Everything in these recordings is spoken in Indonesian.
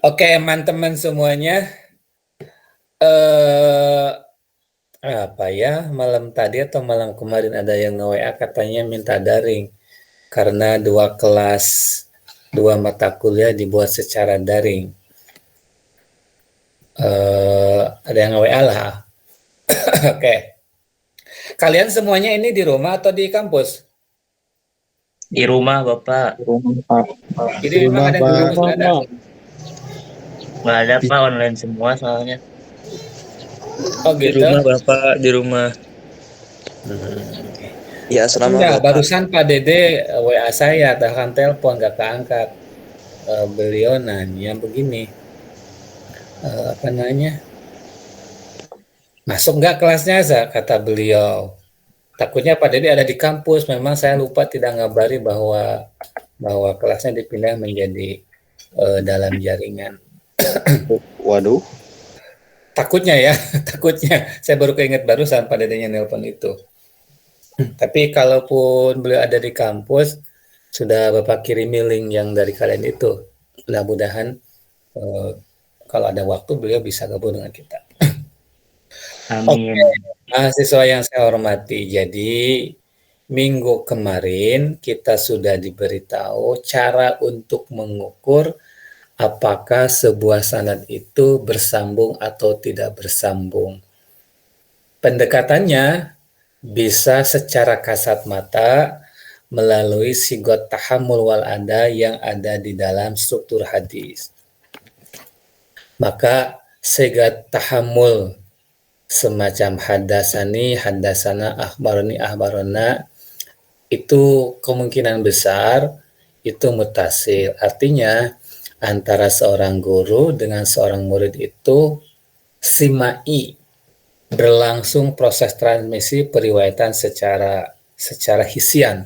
Oke, teman-teman semuanya, eh apa ya, malam tadi atau malam kemarin ada yang nge-WA katanya minta daring karena dua mata kuliah dibuat secara daring. Ada yang nge-WA lah. Oke, kalian semuanya ini di rumah atau di kampus? Di rumah, Bapak. Di rumah, Pak. Jadi Di memang rumah, ada yang di Pak. kampus nggak ada? Nggak ada, Pak. Online semua soalnya. Oh Di gitu. rumah, Bapak. Di rumah. Ya, selama Enggak, Bapak. barusan Pak Dede WA saya, bahkan telepon nggak keangkat. Beliau nanya begini, apa namanya? Masuk nggak kelasnya, kata beliau. Takutnya Pak Dede ada di kampus. Memang saya lupa tidak ngabari bahwa bahwa kelasnya dipindah menjadi dalam jaringan. Waduh. Takutnya ya, takutnya. Saya baru keinget barusan Pak Dedenya nelpon itu. Tapi kalaupun beliau ada di kampus, sudah Bapak kirimi link yang dari kalian itu. Mudah-mudahan eh, kalau ada waktu beliau bisa gabung dengan kita. Oke, Amin. mahasiswa yang saya hormati. Jadi minggu kemarin kita sudah diberitahu cara untuk mengukur apakah sebuah sanad itu bersambung atau tidak bersambung. Pendekatannya bisa secara kasat mata melalui sigot tahammul wal ada yang ada di dalam struktur hadis. Maka sigot tahammul semacam hadasana, akhbarona itu kemungkinan besar itu mutasil. Artinya antara seorang guru dengan seorang murid itu simai, berlangsung proses transmisi periwayatan secara hisian.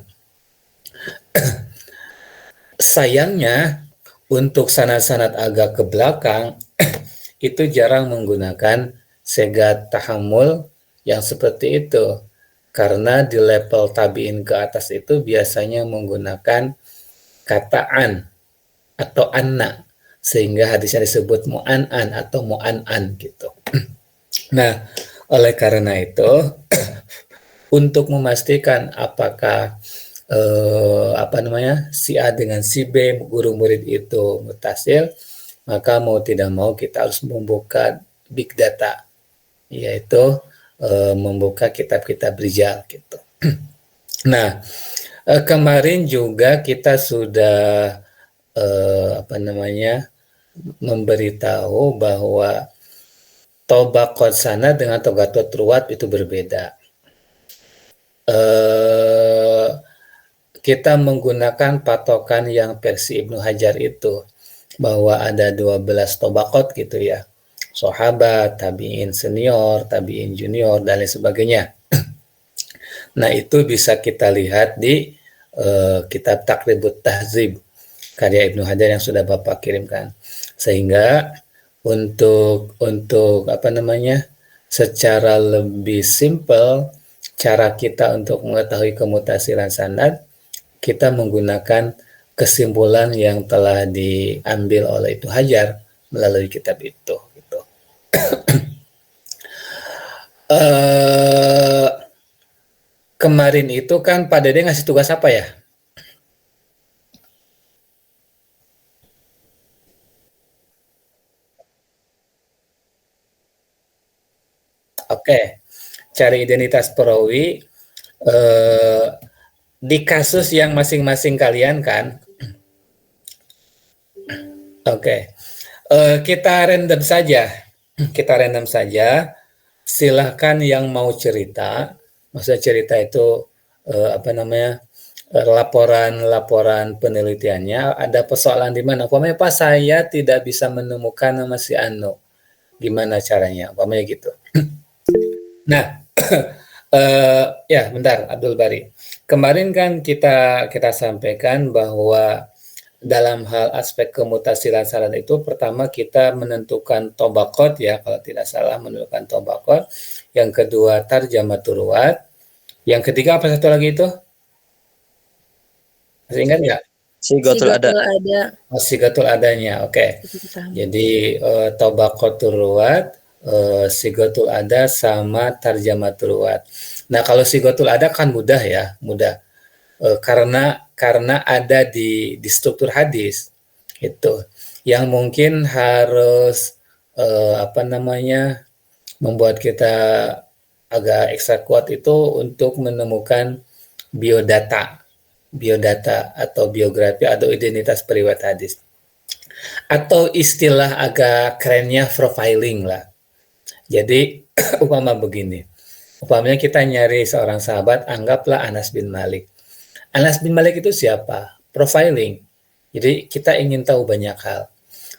Sayangnya untuk sanad-sanad agak ke belakang itu jarang menggunakan segat tahammul yang seperti itu. Karena di level tabiin ke atas itu biasanya menggunakan kata an atau anna, sehingga hadisnya disebut mu'an'an atau mu'an'an gitu. Nah, oleh karena itu, untuk memastikan apakah si A dengan si B guru murid itu mutasil, maka mau tidak mau kita harus membuka big data, yaitu membuka kitab-kitab rijal gitu. Nah, kemarin juga kita sudah memberitahu bahwa tobaqot sana dengan togatot ruwat itu berbeda. Kita menggunakan patokan yang versi Ibnu Hajar itu, bahwa ada 12 tobaqot gitu ya. Sahabat, tabi'in senior, tabi'in junior, dan lain sebagainya. Nah, itu bisa kita lihat di kitab Taqribut Tahzib karya Ibnu Hajar yang sudah Bapak kirimkan. Sehingga untuk secara lebih simpel cara kita untuk mengetahui kemutasilan sanad, kita menggunakan kesimpulan yang telah diambil oleh Ibnu Hajar melalui kitab itu gitu. Kemarin itu kan Pak Dede ngasih tugas apa ya? Oke, cari identitas perawi di kasus yang masing-masing kalian kan. Oke, kita random saja. Kita random saja. Silahkan yang mau cerita. Maksudnya cerita itu laporan penelitiannya. Ada persoalan di mana? Umpamanya Pak, saya tidak bisa menemukan nama si Anu. Gimana caranya? Umpamanya gitu. Nah, ya bentar Abdul Bari. Kemarin kan kita sampaikan bahwa dalam hal aspek kemutasilan sanad itu pertama kita menentukan tobakot ya, kalau tidak salah menentukan tobakot. Yang kedua tarjamatul ruwat. Yang ketiga apa satu lagi itu? Masih ingat nggak? Sigotul ada. ada. Sigatul adanya, oke. Jadi Tabaqatul Ruwat, Sigatul ada sama Tarjamatul Ruwat. Nah, kalau Sigatul ada kan mudah ya, mudah. Karena ada di struktur hadis itu. Yang mungkin harus membuat kita agak ekstra kuat itu untuk menemukan biodata atau biografi atau identitas periwayat hadis, atau istilah agak kerennya profiling lah. Jadi umpamanya kita nyari seorang sahabat, anggaplah Anas bin Malik. Anas bin Malik itu siapa? Profiling. Jadi kita ingin tahu banyak hal.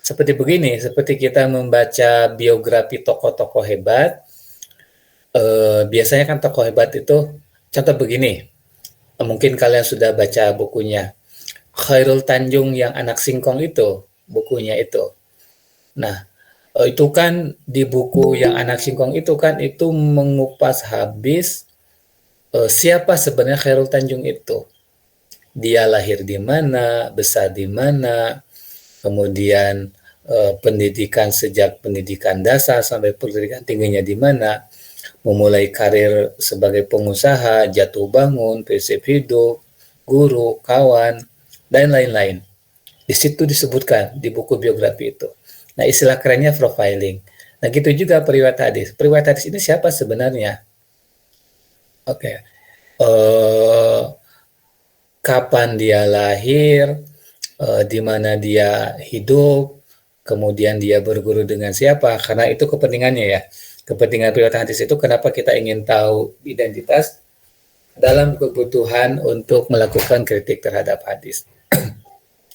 Seperti begini, seperti kita membaca biografi tokoh-tokoh hebat. Biasanya kan tokoh hebat itu, contoh begini, mungkin kalian sudah baca bukunya Khairul Tanjung yang anak singkong itu, bukunya itu. Nah, itu kan di buku yang anak singkong itu kan itu mengupas habis siapa sebenarnya Khairul Tanjung itu. Dia lahir di mana, besar di mana, kemudian pendidikan sejak pendidikan dasar sampai pendidikan tingginya di mana, memulai karir sebagai pengusaha, jatuh bangun, prinsip hidup, guru, kawan, dan lain-lain. Di situ disebutkan di buku biografi itu. Nah, istilah kerennya profiling. Nah, gitu juga periwayat hadis. Periwayat hadis ini siapa sebenarnya? Oke. Kapan dia lahir, di mana dia hidup, kemudian dia berguru dengan siapa, karena itu kepentingannya ya. Kepentingan periwayat hadis itu kenapa kita ingin tahu identitas dalam kebutuhan untuk melakukan kritik terhadap hadis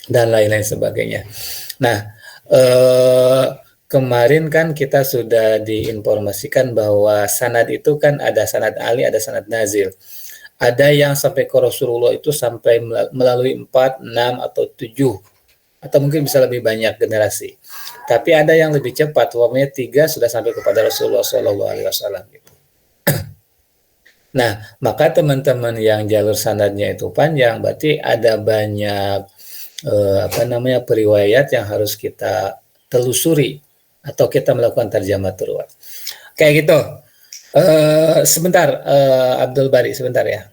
dan lain-lain sebagainya. Nah, kemarin kan kita sudah diinformasikan bahwa sanad itu kan ada sanad ali, ada sanad nazil. Ada yang sampai ke Rasulullah itu sampai melalui 4, 6, atau 7, atau mungkin bisa lebih banyak generasi. Tapi ada yang lebih cepat, umpamanya 3 sudah sampai kepada Rasulullah SAW. Gitu. Nah, maka teman-teman yang jalur sanadnya itu panjang, berarti ada banyak periwayat yang harus kita telusuri atau kita melakukan tarjamatul ruwat. Kayak gitu. Sebentar, Abdul Bari, sebentar ya.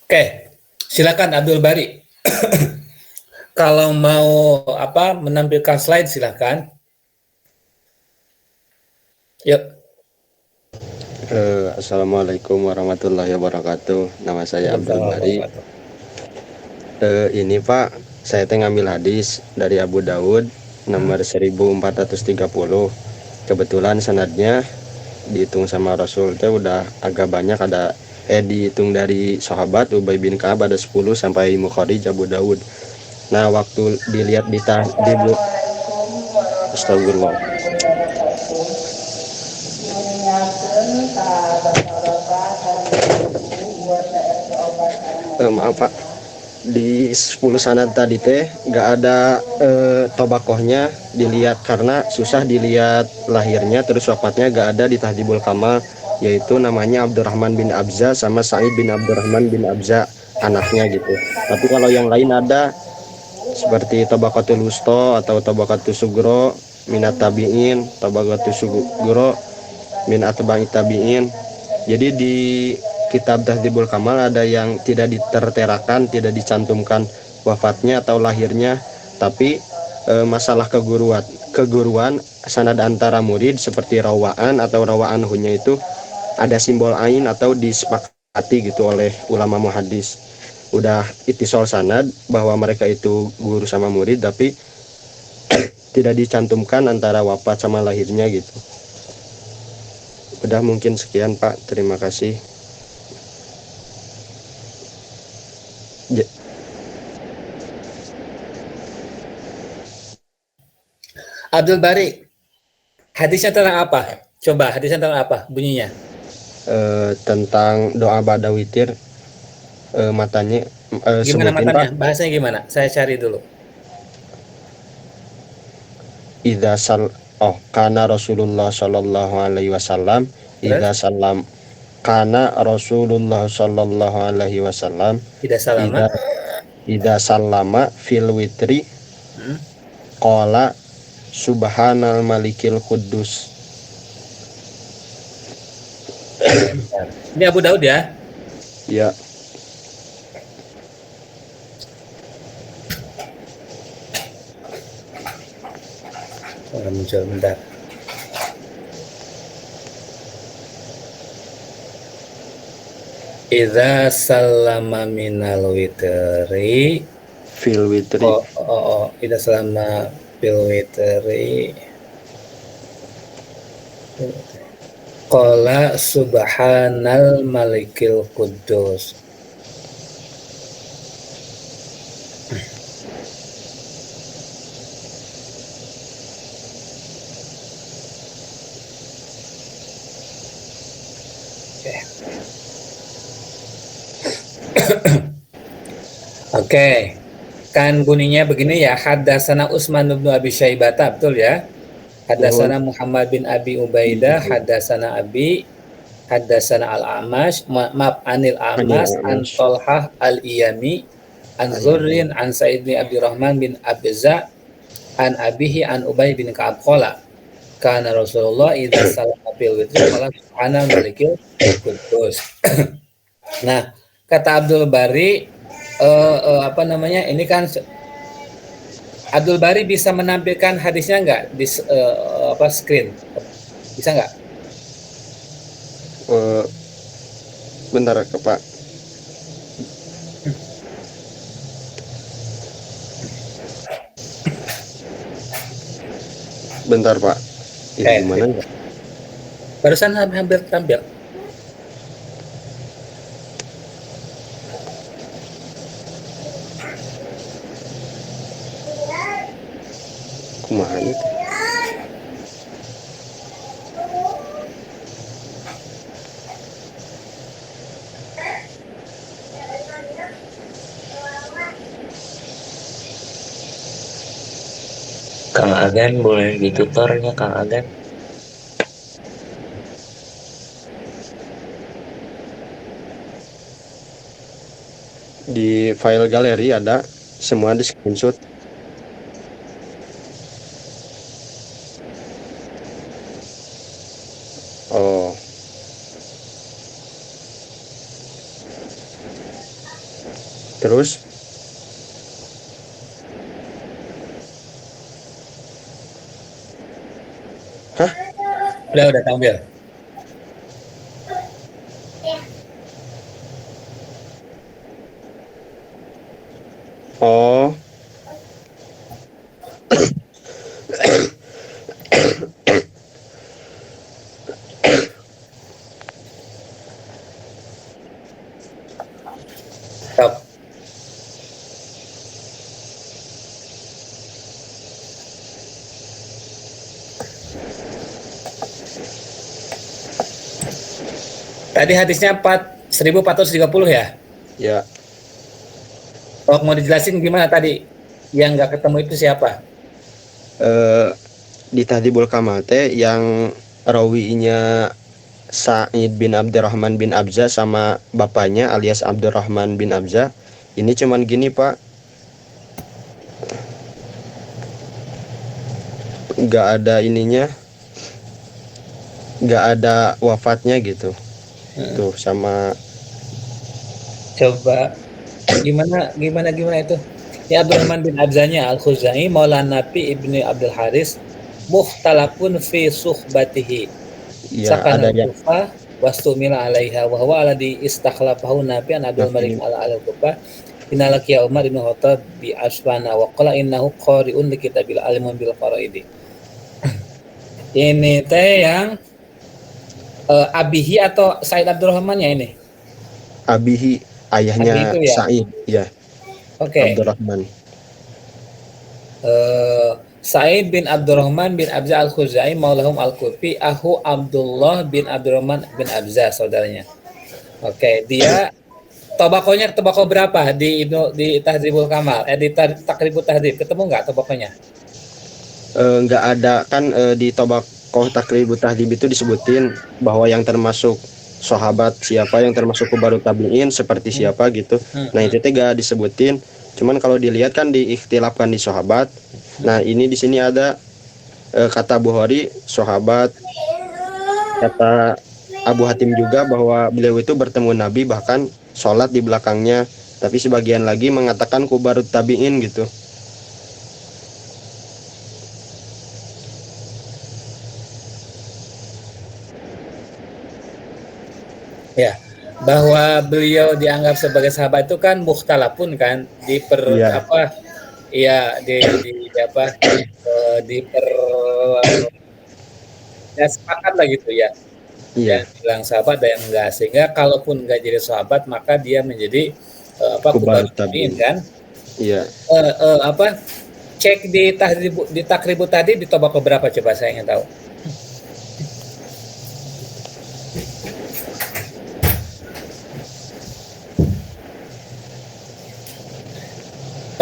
Oke, silakan Abdul Bari. Kalau mau menampilkan slide silakan. Yuk. Assalamualaikum warahmatullahi wabarakatuh. Nama saya Abdul Bari. Ini Pak, saya ngambil hadis dari Abu Dawud nomor 1430. Kebetulan sanadnya dihitung sama Rasul teh udah agak banyak, ada dihitung dari sahabat Ubay bin Ka'ab ada 10 sampai Mukharij Abu Dawud. Nah, waktu dilihat di buku, astagfirullah. Maaf Pak, di 10 sanad tadi teh nggak ada tobakohnya dilihat karena susah dilihat lahirnya, terus wafatnya nggak ada di Tahdhibul Kamal, yaitu namanya Abdurrahman bin Abza sama Sa'id bin Abdurrahman bin Abza, anaknya gitu. Tapi kalau yang lain ada seperti Tabaqatul Wusta atau Tabaqatul Sugro minat tabi'in, Tabaqatul Sugro min atba'i tabi'in. Jadi di kitab Tahdhibul Kamal ada yang tidak diterterakan, tidak dicantumkan wafatnya atau lahirnya, tapi masalah keguruan sanad antara murid seperti rawaan atau rawaan hunya itu ada simbol ain atau disepakati disepakati gitu oleh ulama muhaddis. Udah ittisal sanad bahwa mereka itu guru sama murid, tapi tidak dicantumkan antara wafat sama lahirnya gitu. Udah, mungkin sekian Pak, terima kasih. Abdul Bari, hadisnya tentang apa? Coba hadisnya tentang apa bunyinya? Tentang doa ba'da witir, matanya Gimana sebutin matanya? Pak. Bahasanya gimana? Saya cari dulu. Kana Rasulullah sallallahu alaihi wasallam idza Terus salam kana Rasulullah sallallahu alaihi wasallam tidak salama. idza sallama fil witri Hmm. qala subhanal malikil quddus. Ini Abu Daud ya. Ya, Muncul bentar. Idza sallama minal witri fil witri idza sallama fil witri qala subhanal malikil quddus. Oke. Kan bunyinya begini ya, haddatsana Utsman bin Abi Syaibah, betul ya? Haddatsana Muhammad bin Abi Ubaidah, haddatsana Abi, haddatsana Al-A'mash, maaf Anil A'mash, an Thalhah Al-Iyami, an Zurrin, an Sa'id bin Abdurrahman bin Abza, an Abihi, an Ubay bin Ka'ab qala kana Rasulullah idza sallama fil witri qala subhana malikil quddus. Nah, kata Abdul Bari, apa namanya, ini kan Abdul Bari bisa menampilkan hadisnya nggak di screen, bisa nggak? Bentar Pak. Bentar Pak. Ini gimana ya? Barusan hampir tampil. Kumaha itu? Kang Agan boleh ditutornya Kang Agan. Di file galeri ada, semua di screenshot. Oh. Terus Udah tampil. oh. Stop. Tadi hadisnya 1430 ya? Ya, Oh, mau dijelasin gimana tadi? Yang nggak ketemu itu siapa? di Tahdhibul Kamal teh yang rawinya Sa'id bin Abdurrahman bin Abza sama bapaknya alias Abdurrahman bin Abza. Ini cuman gini Pak, nggak ada ininya, nggak ada wafatnya gitu. Tuh sama Coba gimana itu? Ya, Abdurrahman bin Abzanya Al-Khuzai Maulana Nabi Ibnu Abdul Haris mukhtalafun fi suhbatihi. ya ada yang Kufah wastumila alaiha wa huwa alladhi istakhlafahu Nabi an Abdul Malik ala al-Kufah innalaki ya Umar ibn Khattab bi asfana wa qala innahu qari'un li kitabil alimun bil qaraidi. Ini teh yang Abihi atau Said Abdurrahman ya ini? Abihi, ayahnya Abi itu ya? Said, ya. Oke. Abdurrahman. Sa'id bin Abdurrahman bin Abza al-Khuzai maulahum al-Kufi ahu Abdullah bin Abdurrahman bin Abza saudaranya. Oke, dia tobakonya tobako berapa di Tahdhibul Kamal? Di Takribut Tahdhib ketemu nggak tobakonya? Nggak ada kan, di Tobakoh Takribut Tahdhib itu disebutin bahwa yang termasuk sahabat siapa, yang termasuk kubarut tabi'in seperti siapa gitu. Nah itu teh gak disebutin. Cuman kalau dilihat kan diikhtilafkan di sahabat. Nah ini di sini ada kata Bukhari sahabat, kata Abu Hatim juga bahwa beliau itu bertemu Nabi bahkan sholat di belakangnya. Tapi sebagian lagi mengatakan kubarut tabi'in gitu. Ya, bahwa beliau dianggap sebagai sahabat itu kan mukhtalafun kan Iya. Ya sepakat lah gitu ya. Iya. Yang bilang sahabat dan yang enggak, sehingga kalaupun enggak jadi sahabat maka dia menjadi kubarut tabi'in kan. Iya. Cek di Takribut tadi di tobako berapa coba, saya ingin tahu.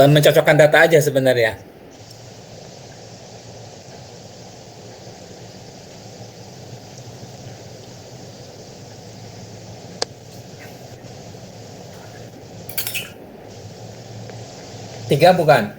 Mencocokkan data aja sebenarnya. Tiga bukan?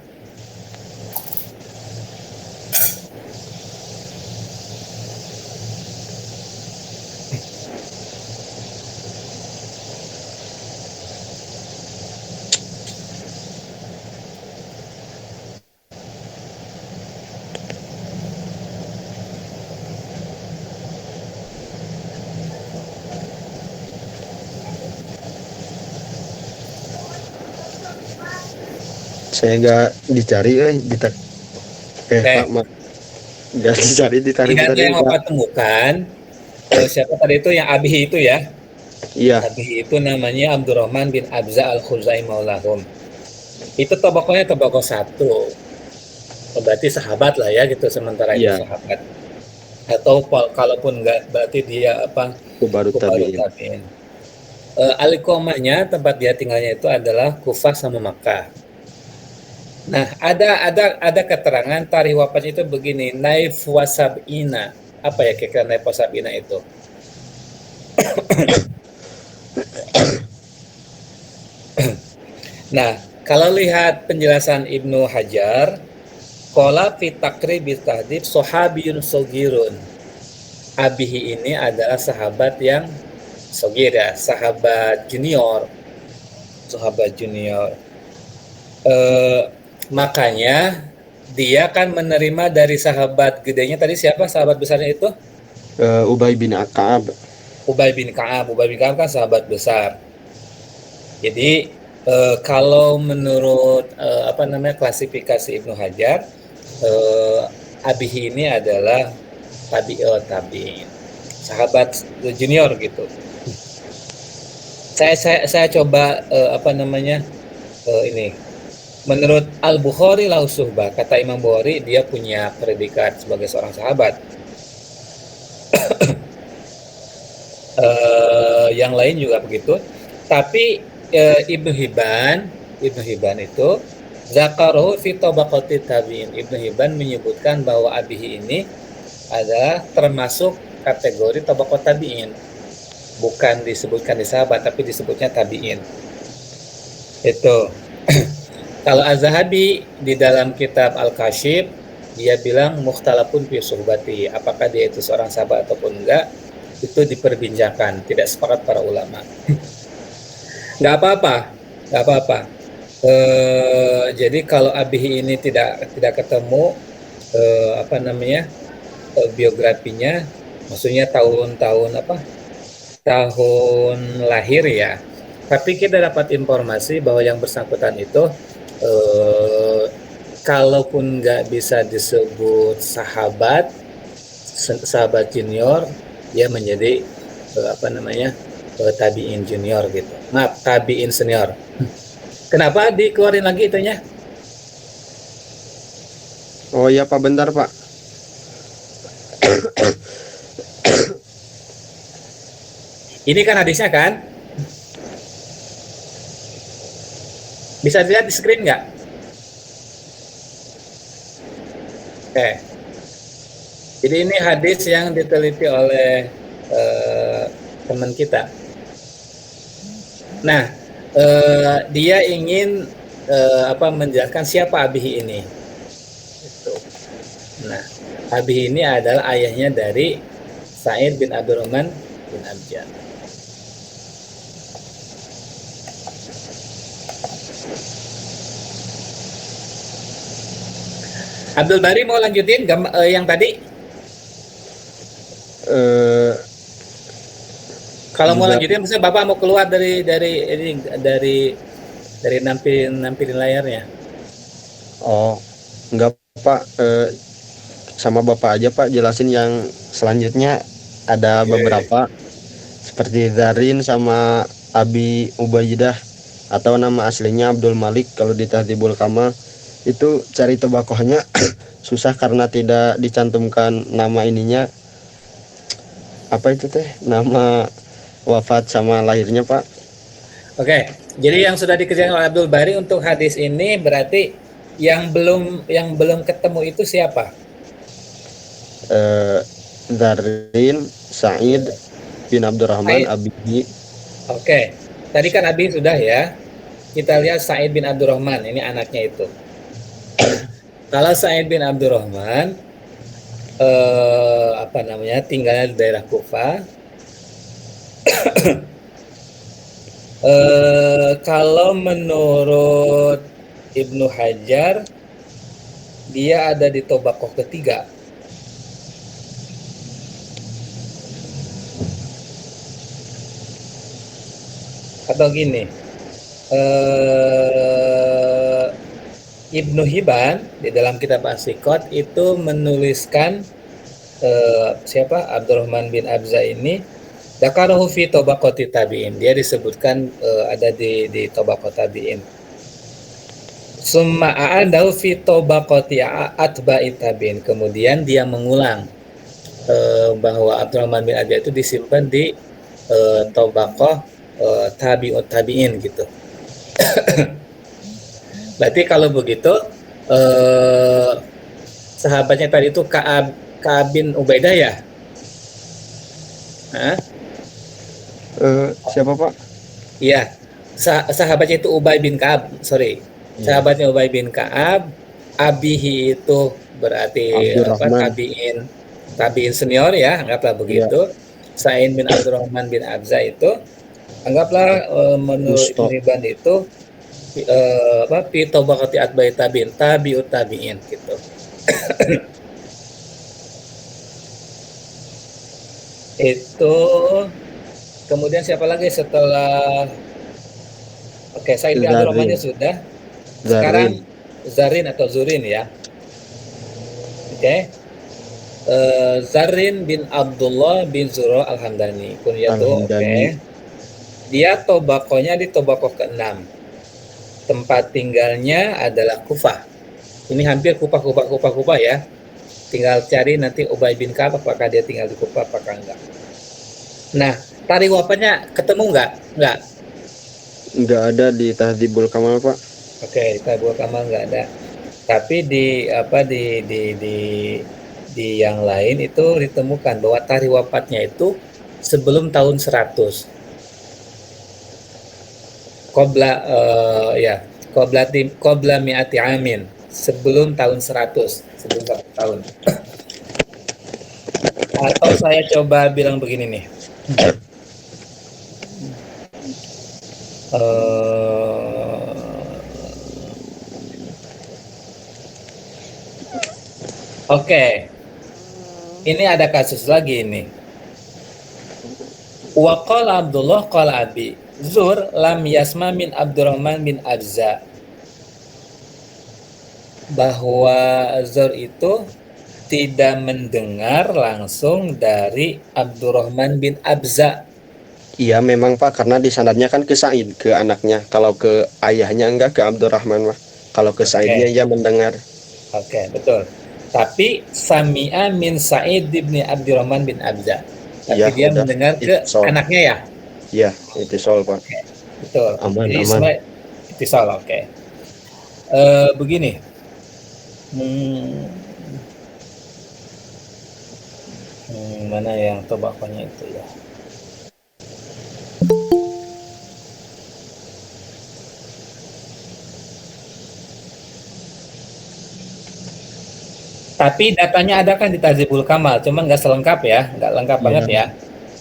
Saya nggak dicari, Pak, nggak dicari di tarik Ingat tadi. yang Bapak temukan, siapa tadi itu yang Abihi itu ya? Iya. Abihi itu namanya Abdurrahman bin Abza al-Khuzai maulahum. Itu tobakonya tobako 1. Berarti sahabat lah ya gitu, sementara itu sahabat. Atau kalaupun enggak berarti dia kubarut tabi'in. Alikomahnya tempat dia tinggalnya itu adalah Kufah sama Makkah. Nah, ada keterangan tarikh wafatnya itu begini, Naif wasab'ina. Apa ya kira-kira Naif wasab'ina itu? Nah, kalau lihat penjelasan Ibnu Hajar, qala fi Takribut Tahdhib sahabiyun sogirun. Abihi ini adalah sahabat yang sogir ya, sahabat junior. Makanya dia kan menerima dari sahabat gedenya tadi, siapa sahabat besarnya itu? Ubay bin Ka'ab. Ubay bin Ka'ab kan sahabat besar. Jadi kalau menurut klasifikasi Ibnu Hajar, Abihi ini adalah tabi'in, sahabat junior gitu. Saya coba ini. Menurut Al-Bukhari lahu suhbah, kata Imam Bukhari dia punya predikat sebagai seorang sahabat. Yang lain juga begitu. Tapi Ibnu Hibban itu zakarohu fi tabaqati tabi'in. Ibnu Hibban menyebutkan bahwa Abihi ini adalah termasuk kategori tabaqat tabi'in. Bukan disebutkan di sahabat, tapi disebutnya tabi'in. Itu. Kalau Az-Zahabi di dalam kitab Al-Kashif, dia bilang mukhtalafun fi suhbati, apakah dia itu seorang sahabat ataupun enggak, itu diperbincangkan, tidak sepakat para ulama. Nggak apa-apa. Jadi kalau Abihi ini tidak ketemu biografinya, maksudnya tahun-tahun tahun lahir ya. Tapi kita dapat informasi bahwa yang bersangkutan itu kalaupun nggak bisa disebut sahabat junior, dia menjadi tabiin junior gitu. Maaf, tabiin senior. Kenapa dikeluarin lagi itunya? Oh iya Pak, bentar Pak. Ini kan hadisnya kan? Bisa dilihat di screen nggak? Oke. Jadi ini hadis yang diteliti oleh teman kita. Nah, dia ingin menjelaskan siapa Abihi ini. Gitu. Nah, Abihi ini adalah ayahnya dari Sa'id bin Abdurrahman bin Abjan. Abdul Bari mau lanjutin yang tadi? Kalau mau lanjutin, misalnya Bapak mau keluar dari nampilin layarnya. Oh, enggak Pak, sama Bapak aja Pak, jelasin yang selanjutnya. Ada beberapa seperti Zarin sama Abi Ubaidah atau nama aslinya Abdul Malik. Kalau di Tahdhibul Kamal itu cari tobakohnya susah karena tidak dicantumkan nama ininya, apa itu teh, nama wafat sama lahirnya Pak. Oke, jadi yang sudah dikerjakan oleh Abdul Bari untuk hadis ini berarti yang belum ketemu itu siapa? Zarin, Sa'id bin Abdurrahman, Abi. Oke, tadi kan Abi sudah ya. Kita lihat Sa'id bin Abdurrahman, ini anaknya itu. Kalau Sa'id bin Abdurrahman tinggalnya di daerah Kufah. Kalau menurut Ibnu Hajar, dia ada di Tobakoh ketiga. Atau gini, Ibnu Hibban di dalam kitab As-Siqat itu menuliskan siapa Abdurrahman bin Abza ini dzakarahu fi tabaqati tabi'in. Dia disebutkan ada di tabaqat tabi'in. Summa a'adahu fi tabaqati atba'i tabi'in. Kemudian dia mengulang bahwa Abdurrahman bin Abza itu disimpan di tabaqah tabi'ut tabi'in gitu. Berarti kalau begitu sahabatnya tadi itu Ka'ab bin Ubaidah ya? Siapa Pak? Iya, sahabatnya itu Ubay bin Ka'ab, sorry. Sahabatnya Ubay bin Ka'ab, Abihi itu berarti tabiin senior ya, anggaplah begitu. Sa'id bin Abdurrahman bin Abza itu anggaplah menurut Ibnu Hibban itu fi tabaqati atba'i tabi'in, tabi'ut tabi'in gitu. Itu kemudian siapa lagi setelah Sa'id bin Abdurrahman sudah. Sekarang Zarin atau Zurin ya. Zarin bin Abdullah bin Zuro Al-Hamdani kunyatu. Dia tobakohnya di tobakoh ke-6. Tempat tinggalnya adalah Kufah. Ini hampir Kufah ya. Tinggal cari nanti Ubay bin Ka'ab apakah dia tinggal di Kufah apakah enggak. Nah, tarikh wafatnya ketemu enggak? Enggak ada di Tahdhibul Kamal Pak. Oke, Tahdhibul Kamal enggak ada. Tapi di yang lain itu ditemukan bahwa tarikh wafatnya itu sebelum tahun 100. Qabla mi'ati amin, sebelum tahun 100, sebelum 1 tahun. Atau saya coba bilang begini nih. Oke. Ini ada kasus lagi ini. Wa qala Abdullah qala Abi. Zur lam yasma min Abdurrahman bin Abza. Bahwa Zur itu tidak mendengar langsung dari Abdurrahman bin Abza. Iya memang Pak, karena di sanadnya kan ke Said, ke anaknya. Kalau ke ayahnya enggak, ke Abdurrahman Pak. Kalau ke Saidnya ia mendengar. Oke, betul. Tapi Sami'a min Sa'id bin Abdurrahman bin Abza. Tapi Iya, dia udah. mendengar ke Itisol. anaknya ya. Iya, itisol Pak. Betul. Aman, Jadi aman. semua itisal, oke. Begini. Hmm, mana yang tobakonya itu ya? Tapi datanya ada kan di Tazibul Kamal, cuman nggak selengkap ya, nggak lengkap Iya. banget ya.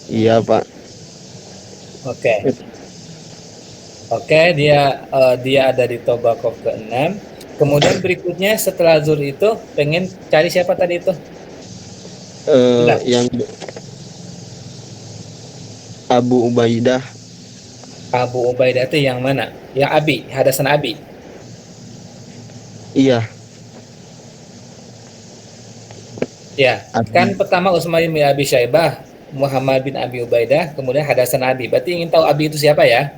Iya Pak. Oke. Oke, dia ada di Tobako ke-6. Kemudian berikutnya setelah Zur itu pengen cari siapa tadi itu? Udah. Yang Abu Ubaidah. Abu Ubaidah itu yang mana? Yang Abi, Hadasan Abi. Iya. Ya, Abi. kan pertama Utsman bin Abi Syaibah, Muhammad bin Abi Ubaidah, kemudian Hadasan Abi. Berarti ingin tahu Abi itu siapa ya?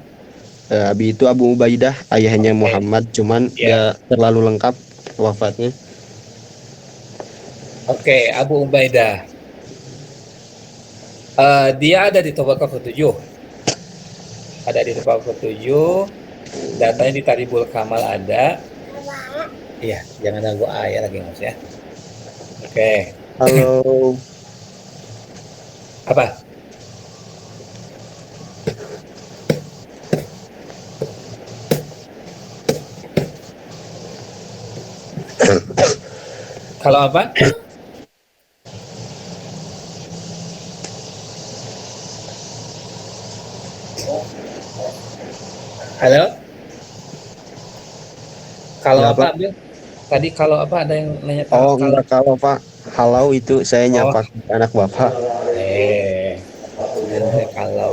Abi itu Abu Ubaidah, ayahnya Oke. Muhammad, cuman Ya. nggak terlalu lengkap wafatnya. Oke, Abu Ubaidah. Dia ada di Tobaqah ke-7. Ada di Tobaqah ke-7. Datanya di Taribul Kamal ada. Iya, jangan ganggu ayah lagi Mas ya. Oke. Halo. Apa? Kalau apa? Halo? Kalau Ya, apa, Pak? Bil? Tadi kalau apa ada yang nanya Oh, kalau enggak, kalau Pak. Halau itu saya Oh. nyapa anak Bapak. Sebenarnya kalau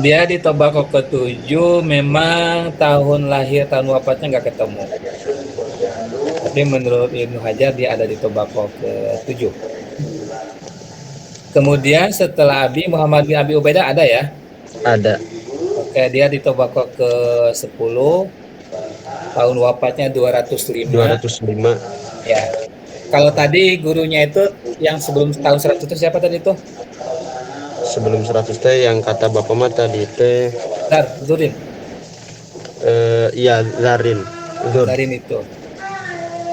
dia di Tobako ke-7 memang tahun lahir tahun wafatnya nggak ketemu. Tapi menurut Ibnu Hajar dia ada di Tobako ke-7. Kemudian setelah Abi Muhammad bin Abi Ubaidah ada ya? Ada. Oke, dia di Tobako ke-10. Tahun wafatnya 205. 205. Ya. Kalau tadi gurunya itu yang sebelum tahun 100 itu siapa tadi itu? Sebelum 100 teh yang kata Bapak mah tadi teh Zurin. iya Zarin. Zarin itu.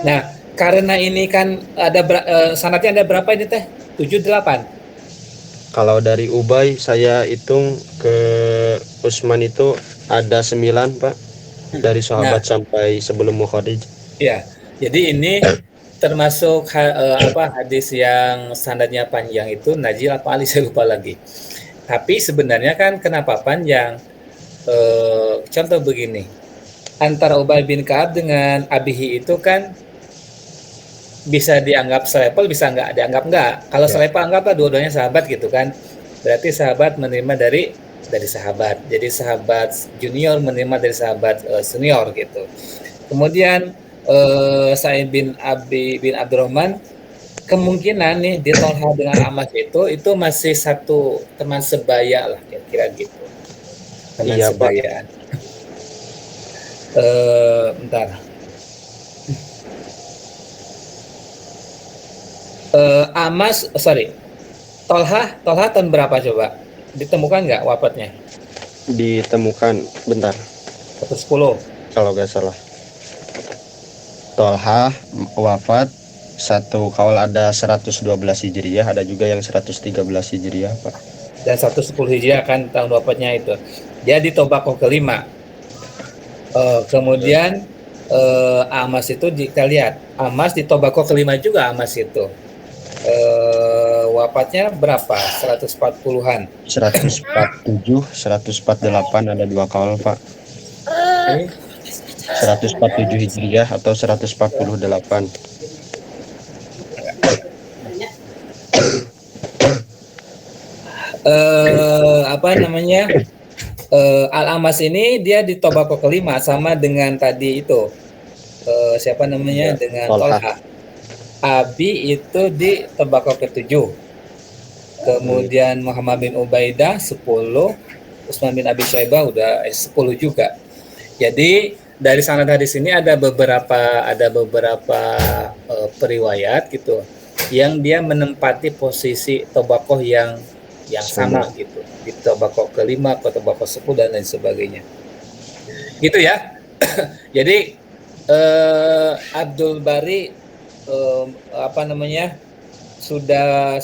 Nah, karena ini kan ada sanadnya ada berapa ini teh? 7, 8. Kalau dari Ubay saya hitung ke Utsman itu ada 9 Pak. Dari sahabat sampai sebelum Mukhodij. Iya. Jadi ini termasuk hadis yang sanadnya panjang itu Najil apa Ali saya lupa lagi. Tapi sebenarnya kan kenapa panjang? Contoh begini. Antara Ubay bin Ka'ab dengan Abihi itu kan bisa dianggap selevel, bisa nggak dianggap nggak. Kalau selevel anggaplah dua-duanya sahabat gitu kan. Berarti sahabat menerima dari sahabat. Jadi sahabat junior menerima dari sahabat senior gitu. Kemudian Sa'id bin Abi bin Abdurrahman kemungkinan nih di Tolha dengan Amas itu masih satu teman sebaya lah kira-kira gitu. Teman Iya, sebayaan. Bentar. Tolha tahun berapa coba? Ditemukan nggak wafatnya? Ditemukan bentar. 110. Kalau nggak salah. Tolha wafat satu kaul ada 112 Hijriah, ada juga yang 113 Hijriah, Pak. Dan 110 Hijriah kan tahun wafatnya itu. Dia di Tobaqah ke-5. Kemudian Amas itu kita lihat, Amas di Tobaqah ke-5 juga Amas itu. Wafatnya berapa? 140-an. 147, 148 ada dua kaul, Pak. 147 Hijriah atau 148. Apa namanya? Al-Amas ini dia di Tobako kelima sama dengan tadi itu. Siapa namanya? Ya, Dengan Tolha. Tolha. Abi itu di Tobako ketujuh. Kemudian Muhammad bin Ubaidah 10, Utsman bin Abi Syaibah udah 10 juga. Jadi dari sanad hadis ini ada beberapa periwayat gitu yang dia menempati posisi tobakoh yang sama gitu, di tobakoh kelima, ke tobakoh 10 dan lain sebagainya. Gitu ya. Jadi Abdul Bari apa namanya sudah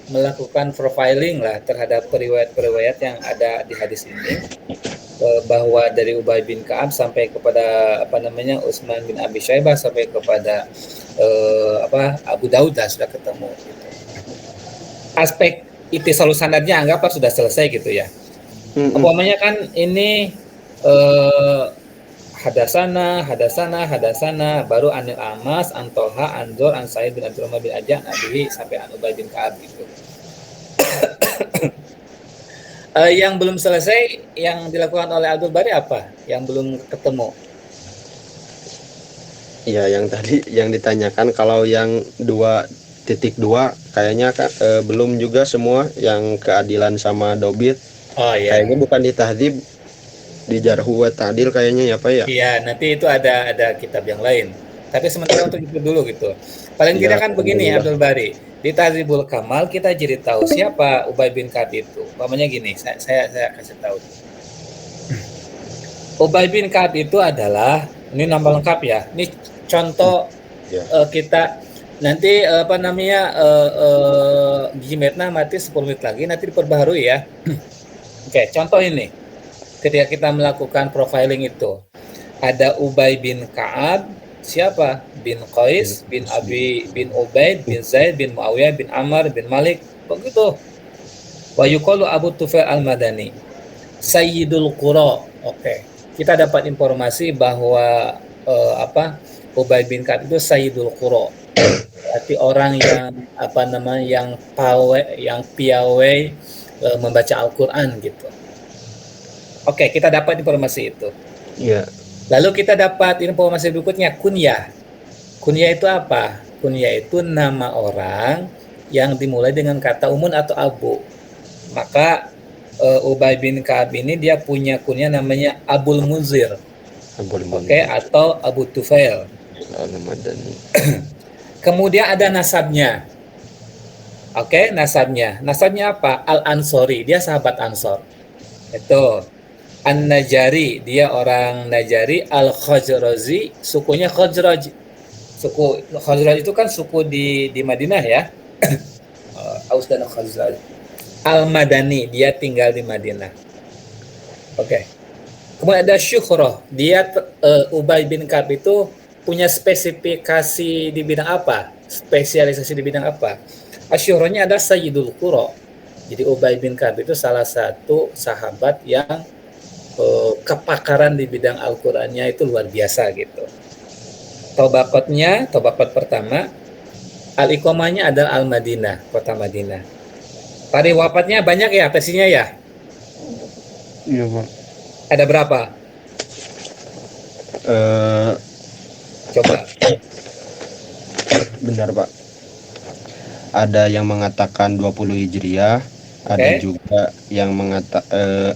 melakukan profiling lah terhadap periwayat-periwayat yang ada di hadis ini, bahwa dari Ubay bin Ka'ab sampai kepada Utsman bin Abi Syaibah sampai kepada Abu Daud sudah ketemu gitu. Aspek ittisalul sanadnya anggaplah sudah selesai gitu ya. Umpamanya kan ini hadasana baru anil Amas, an Tolha, an Zur, an Sa'id bin Abdurrahman bin Ajah, Nabi sampai an Ubay bin Ka'ab gitu. Yang belum selesai yang dilakukan oleh Abdul Bari apa? Yang belum ketemu? Iya, yang tadi yang ditanyakan kalau yang 2.2 kayaknya belum juga semua yang keadilan sama dobit. Oh iya. Kayaknya bukan di tahdib, di jarhu wa ta'dil kayaknya ya Pak ya. Iya, nanti itu ada kitab yang lain. Tapi sementara untuk itu dulu gitu. Paling tidak kan begini Abdul Bari. Di Tahdzibul Kamal kita jadi tahu siapa Ubay bin Ka'ab itu. Umpamanya gini, saya kasih tahu. Ubay bin Ka'ab itu adalah, ini nama lengkap ya. Ini contoh kita nanti Gimetna mati 10 menit lagi nanti diperbaharui ya. Oke, contoh ini. Ketika kita melakukan profiling itu, ada Ubay bin Ka'ab, siapa? Bin Qais, bin Abi, bin Ubaid, bin Zaid, bin Muawiyah, bin Ammar, bin Malik, begitu. Wa yuqalu Abu Tufail al-Madani, Sayyidul Qura. Oke. Kita dapat informasi bahwa Ubay bin Ka'ab itu Sayyidul Qura. Berarti orang yang piawai membaca Al-Qur'an gitu. Oke, kita dapat informasi itu. Iya. Lalu kita dapat informasi berikutnya, kunyah. Kunyah itu apa? Kunyah itu nama orang yang dimulai dengan kata umun atau abu. Maka Ubay bin Ka'ab ini dia punya kunyah namanya Abul Munzir. Oke, atau Abu Tufail. Kemudian ada nasabnya. Oke, nasabnya. Nasabnya apa? Al-Ansori, dia sahabat Ansor. Itu. An-Najari, dia orang Najari. Al-Khazraji, sukunya Khazraj. Suku Khazraj itu kan suku di Madinah ya. Aus dan Khazraj. Al-Madani, dia tinggal di Madinah. Oke. Kemudian ada Syukhroh, dia Ubay bin Ka'ab itu punya spesifikasi di bidang apa? Spesialisasi di bidang apa? Asyukhrohnya ada Sayyidul Qura. Jadi Ubay bin Ka'ab itu salah satu sahabat yang kepakaran di bidang Al-Qur'annya itu luar biasa gitu. Tobakot pertama, Al-Iqomahnya adalah Al-Madinah, kota Madinah. Tarikh wafatnya banyak ya versinya ya? Iya Pak. Ada berapa? Coba. Bentar Pak. Ada yang mengatakan 20 Hijriah, ada juga yang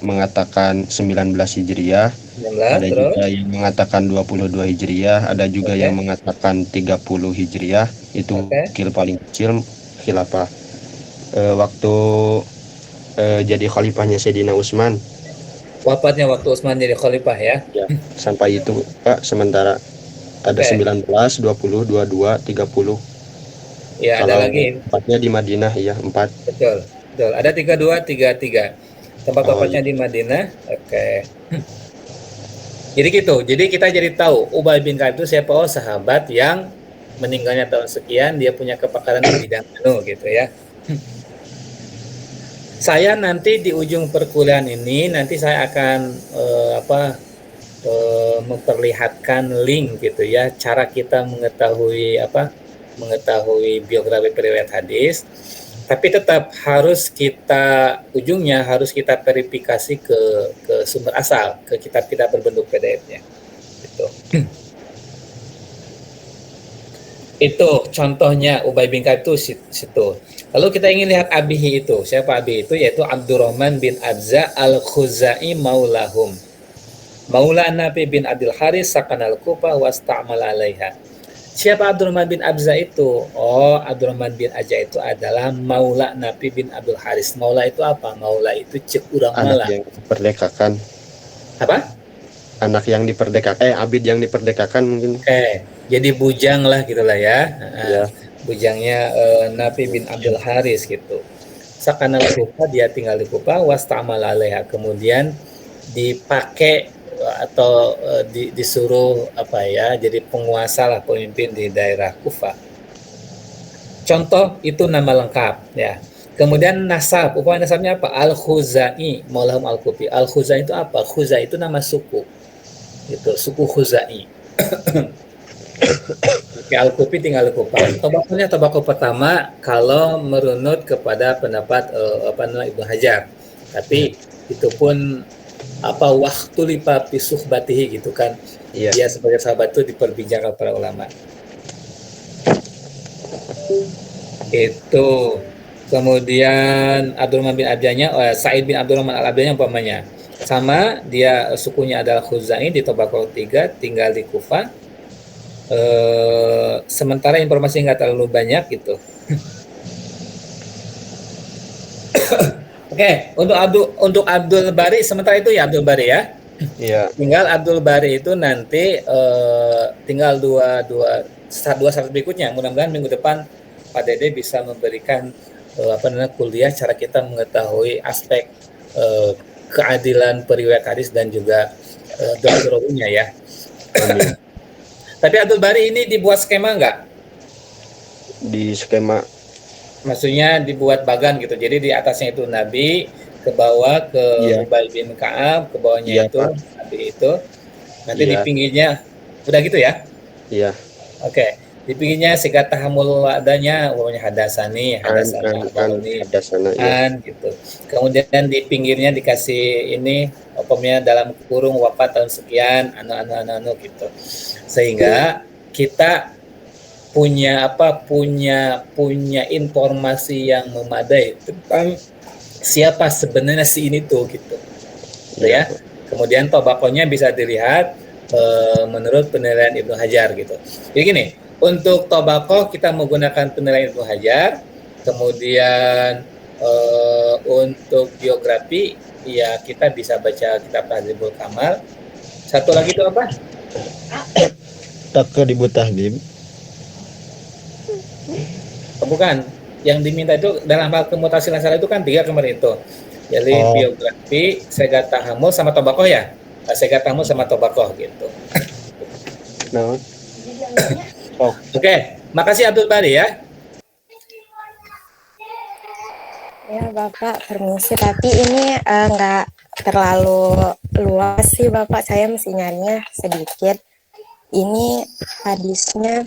mengatakan 19 Hijriah, ada juga yang mengatakan 22 Hijriah, ada juga yang mengatakan 30 Hijriah. Itu kil paling kecil khilafah. Waktu jadi khalifahnya Sayyidina Utsman. Wafatnya waktu Utsman jadi khalifah ya? Ya, sampai itu Pak, sementara ada 19, 20, 22, 30. Ya, kalau ada lagi. Tempatnya di Madinah ya, 4. Betul. Ada 32, 33. Tempat wafatnya di Madinah. Oke. Jadi gitu. Jadi kita jadi tahu Ubay bin Ka'ab itu siapa? Oh, sahabat yang meninggalnya tahun sekian, dia punya kepakaran di bidang gitu ya. Saya nanti di ujung perkuliahan ini nanti saya akan memperlihatkan link gitu ya, cara kita mengetahui biografi periwayat hadis. Tapi tetap harus ujungnya harus kita verifikasi ke sumber asal, ke kitab kita berbentuk PDF-nya. Gitu. Itu contohnya Ubay bin Ka'ab itu situ. Lalu kita ingin lihat abihi itu. Siapa abihi itu? Yaitu Abdurrahman bin Abza al-Khuzai maulahum. Maula Nabi bin Abdul Haris sakanal Kufa wasta'mal alaiha. Siapa Abdurrahman bin Abza itu? Oh, Abdurrahman bin Abza itu adalah maula Nabi bin Abdul Haris. Maula itu apa? Maula itu cek urang Anak mala. yang diperdekakan. Apa? Anak yang diperdekakan, abid yang diperdekakan mungkin. Jadi bujang lah gitulah ya. Ya. Bujangnya Nabi bin Abdul Haris gitu. Sakanal Kufa, dia tinggal di Kufa, wasta'mal alaiha. Kemudian dipakai atau disuruh apa ya, jadi penguasa lah, pemimpin di daerah Kufa. Contoh itu nama lengkap ya. Kemudian nasab, upaya nasabnya apa? Al-Khuzai maulahum al-Kufi. Al-Khuzai itu apa? Khuzai itu nama suku. Gitu, suku Khuzai. Oke, al-Kufi tinggal di Kufa. Tobakonya tobako pertama kalau merunut kepada pendapat Ibnu Hajar. Tapi itu pun waktu lipa pisuh batihi gitu kan. Iya. Dia sebagai sahabat itu diperbincangkan para ulama. Itu. Kemudian Abdurrahman bin Abjanya, Sa'id bin Abdurrahman al-Abjanya umpamanya. Sama, dia sukunya adalah Khuzai di Tobako 3, tinggal di Kufa. Sementara informasi nggak terlalu banyak gitu. Oke, untuk Abdul Bari sementara itu ya Abdul Bari ya. Iya. Tinggal Abdul Bari itu nanti tinggal dua syarat berikutnya. Mudah-mudahan minggu depan Pak Dede bisa memberikan kuliah cara kita mengetahui aspek keadilan periwayat hadis dan juga doa-doanya ya. Tapi Abdul Bari ini dibuat skema nggak? Di skema. Maksudnya dibuat bagan gitu. Jadi di atasnya itu Nabi, ke bawah ke Ubay bin Ka'ab, ke bawahnya itu Pak. Nabi itu. Nanti di pinggirnya udah gitu ya? Iya. Oke. Di pinggirnya sigat tahamul adanya, umpamanya hadasani gitu. Kemudian di pinggirnya dikasih ini umpamanya dalam kurung wafat tahun sekian, anu gitu. Sehingga kita punya informasi yang memadai tentang siapa sebenarnya si ini tuh gitu. Ya. Kemudian tobakonya bisa dilihat menurut penilaian Ibnu Hajar gitu. Jadi gini, untuk tobako kita menggunakan penilaian Ibnu Hajar. Kemudian untuk biografi ya kita bisa baca kitab Tahdzibul Kamal. Satu lagi itu apa? Taqribut Tahdhib. Bukan, yang diminta itu dalam hal kemutasi nasara itu kan 3 kemarin itu. Jadi biografi, segat tahamul sama tobakoh ya. Segat tahamul sama tobakoh gitu. Nah. Oke, makasih Abdul Bari ya. Ya Bapak, permisi, tapi ini nggak terlalu luas sih Bapak, saya mesti nyarinya sedikit. Ini hadisnya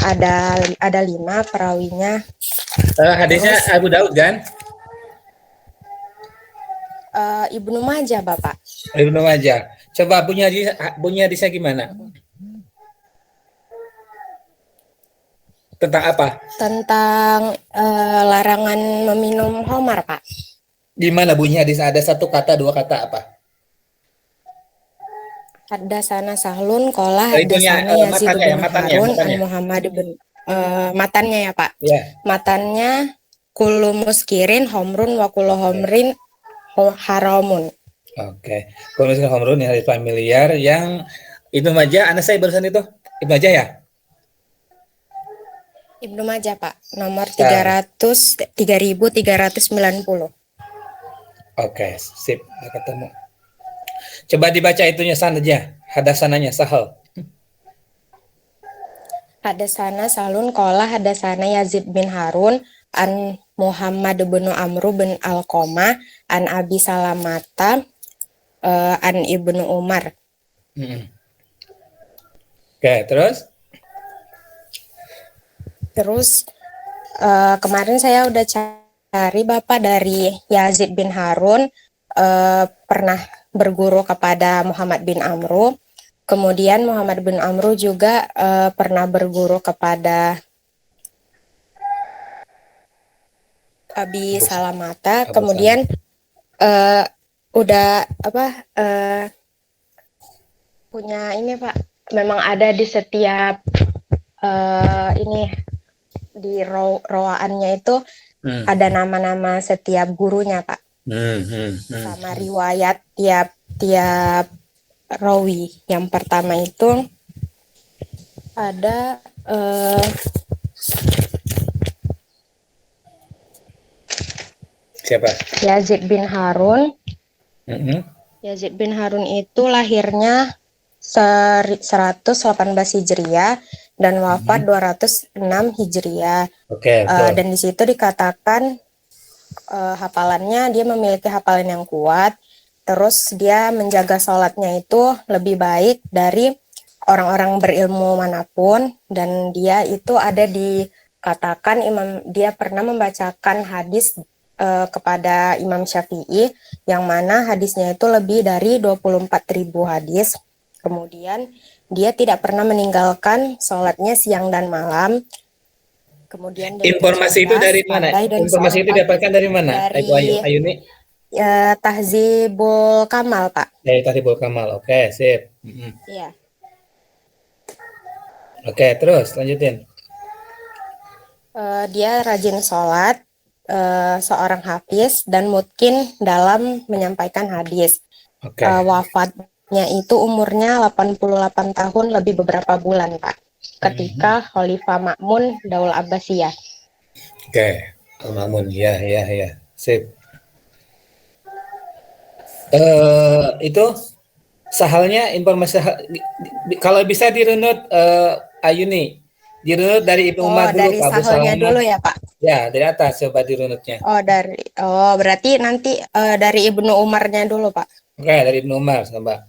ada 5 perawinya. Hadisnya terus, Abu Daud kan? Ibnu Majah Bapak. Ibnu Majah. Coba bunyi hadisnya gimana? Tentang apa? Tentang larangan meminum khamar Pak. Gimana bunyi hadis? Ada 1 kata, 2 kata apa? Hadasana Sahlun qala hadasana Yazid bin Harun an Muhammad bin matannya ya Pak. Yeah. Matannya kullu muskirin homrun wa kullu homrin haramun. Oke. Kullu muskirin homrun yang familiar yang Ibnu Majah, saya barusan itu Ibnu Majah ya? Ibnu Majah Pak, nomor 3390. Oke, sip, ketemu. Coba dibaca itunya saja, hadasananya Sahal. Hadasana Sahlun qala hadasana Yazid bin Harun an Muhammad bin Amr bin Alqamah an Abi Salamata an Ibnu Umar. Oke, terus? Terus kemarin saya udah cari Bapak dari Yazid bin Harun, pernah berguru kepada Muhammad bin Amru. Kemudian Muhammad bin Amru juga pernah berguru kepada Abi Salamata. Abu Kemudian udah punya ini Pak, memang ada di setiap ini di rawaannya itu ada nama-nama setiap gurunya Pak, sama riwayat tiap rawi. Yang pertama itu ada Siapa? Yazid bin Harun. Mm-mm. Yazid bin Harun itu lahirnya 118 Hijriah dan wafat 206 Hijriah. Oke, betul. Dan di situ dikatakan hafalannya, dia memiliki hafalan yang kuat. Terus dia menjaga sholatnya itu lebih baik dari orang-orang berilmu manapun, dan dia itu ada dikatakan dia pernah membacakan hadis kepada Imam Syafi'i, yang mana hadisnya itu lebih dari 24.000 hadis. Kemudian dia tidak pernah meninggalkan sholatnya siang dan malam. Kemudian Informasi itu dari mana? Informasi itu didapatkan dari mana? Dari Ayuni? Tahzibul Kamal, Pak. Dari Tahzibul Kamal. Oke, sip. Iya. Oke, terus lanjutin. Dia rajin sholat, seorang hafiz dan mutkin dalam menyampaikan hadis. Oke. Wafatnya itu umurnya 88 tahun lebih beberapa bulan, Pak, ketika Khalifah Ma'mun Daulah Abbasiyah. Oke, Al-Ma'mun, ya, sip. Itu sahalnya informasi kalau bisa dirunut Ayuni, dirunut dari Ibnu Umar dulu, dari Pak Abu sahalnya Salamah. dulu ya, Pak. Ya, dari atas coba dirunutnya. Berarti nanti dari Ibnu Umarnya dulu, Pak. Oke, dari Ibnu Umar coba.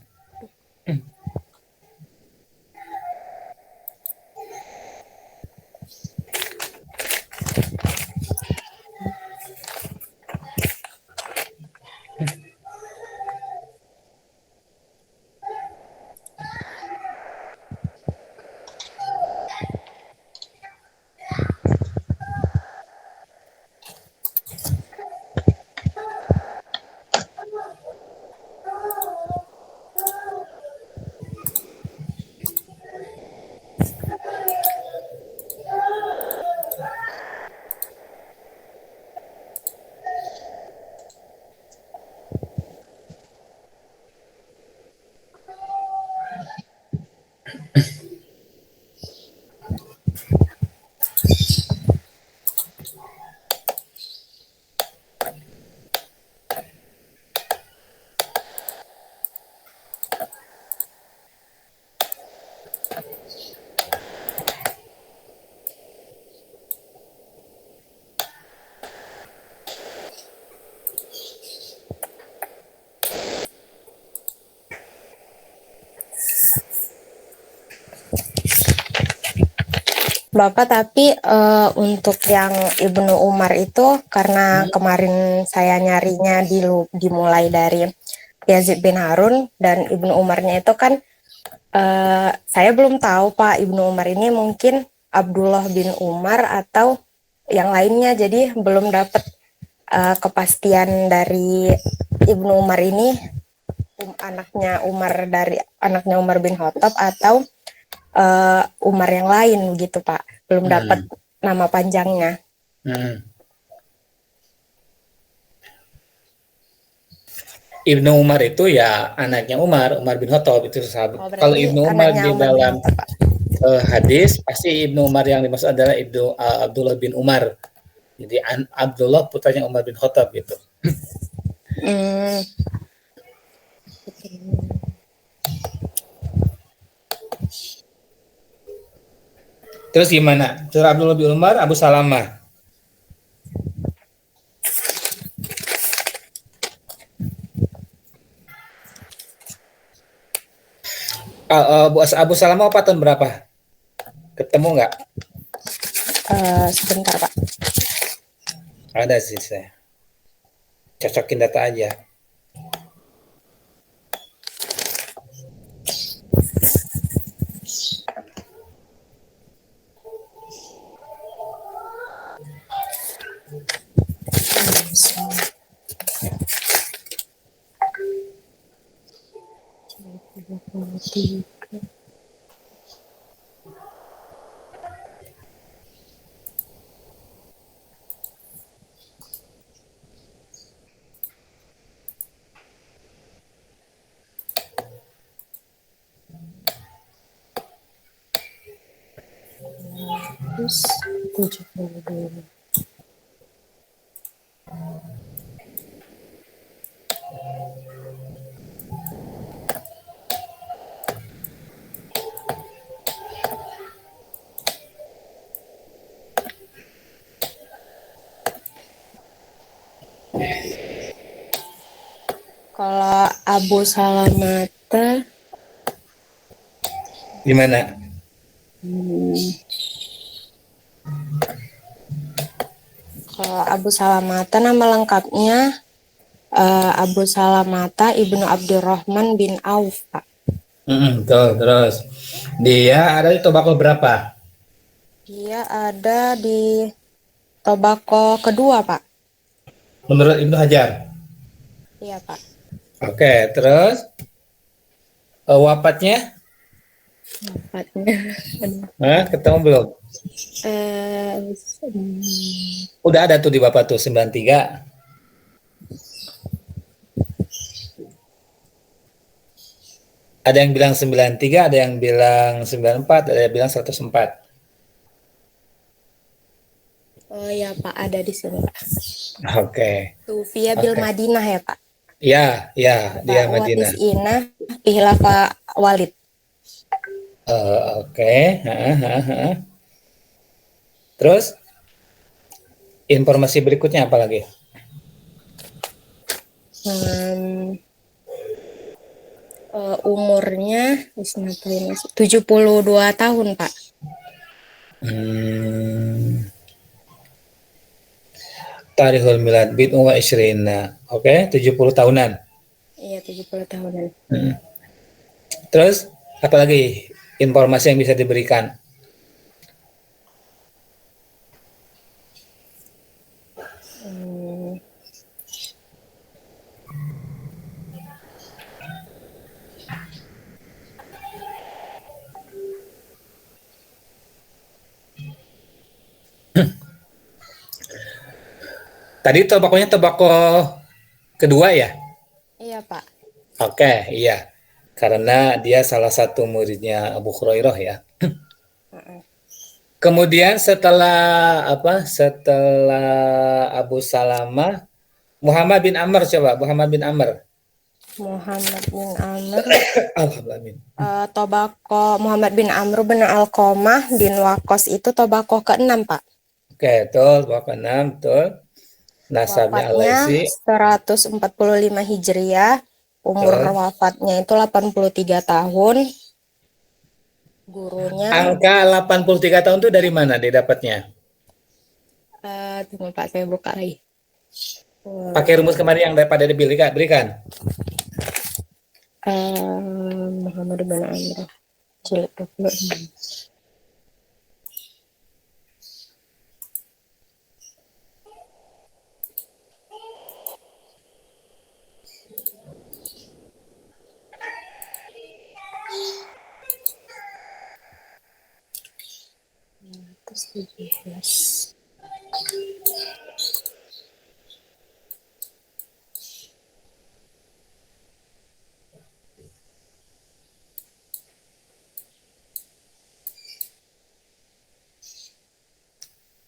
Bapak, tapi untuk yang Ibnu Umar itu, karena kemarin saya nyarinya dimulai dari Yazid bin Harun dan Ibnu Umarnya itu kan saya belum tahu, Pak, Ibnu Umar ini mungkin Abdullah bin Umar atau yang lainnya, jadi belum dapat kepastian dari Ibnu Umar ini anaknya Umar bin Khattab atau Umar yang lain gitu, Pak. Belum dapat nama panjangnya. Ibnu Umar itu ya anaknya Umar bin Khattab itu sahabat. Kalau Ibnu Umar di dalam hadis pasti Ibnu Umar yang dimaksud adalah Abdullah bin Umar. Jadi Abdullah putranya Umar bin Khattab gitu. Terus gimana? Terus Abdullah bin Umar, Abu Salamah. Abu Salamah apa tahun berapa? Ketemu nggak? Sebentar Pak. Ada sih saya. Cocokin data aja. Terus 72. Kalau Abu Salamata, Gimana? kalau Abu Salamata nama lengkapnya Abu Salamata Ibnu Abdurrahman bin Auf, Pak. Betul, terus. Dia ada di tobako berapa? Dia ada di tobako kedua, Pak. Menurut Ibnu Hajar. Iya, Pak. Oke, terus wafatnya? Wafatnya. Ketemu belum? Udah ada tuh di Bapak tuh 93. Ada yang bilang 93, ada yang bilang 94, ada yang bilang 104. Oh ya Pak, ada di sini Pak. Oke. Tufia bil Madinah ya Pak. Ya, dia Madinah. Watis Ina Ihlafa Walid. Oke. Terus informasi berikutnya apa lagi? Umurnya 72 tahun Pak. Tarikhul milad bid'un wa isyrina. Oke, 70 tahunan. Iya, 70 tahunan. Terus apa lagi informasi yang bisa diberikan? Tadi tobakonya tobako kedua ya? Iya Pak. Oke, iya. Karena dia salah satu muridnya Abu Hurairah ya. Kemudian setelah Abu Salamah, Muhammad bin Amr, coba Muhammad bin Amr. Muhammad bin Amr. Alhamdulillah. Tobako Muhammad bin Amr bin Alqomah bin Wakos itu tobako ke-6 Pak. Oke, tobako 6, betul. Nasabnya Wafatnya 145 Hijriah. Umur wafatnya itu 83 tahun. Gurunya angka 83 tahun itu dari mana dia dapatnya? Tunggu Pak, saya buka lagi. Pakai rumus kemarin yang pada berikan. Muhammad bin Amr jilid 26. Terus 17.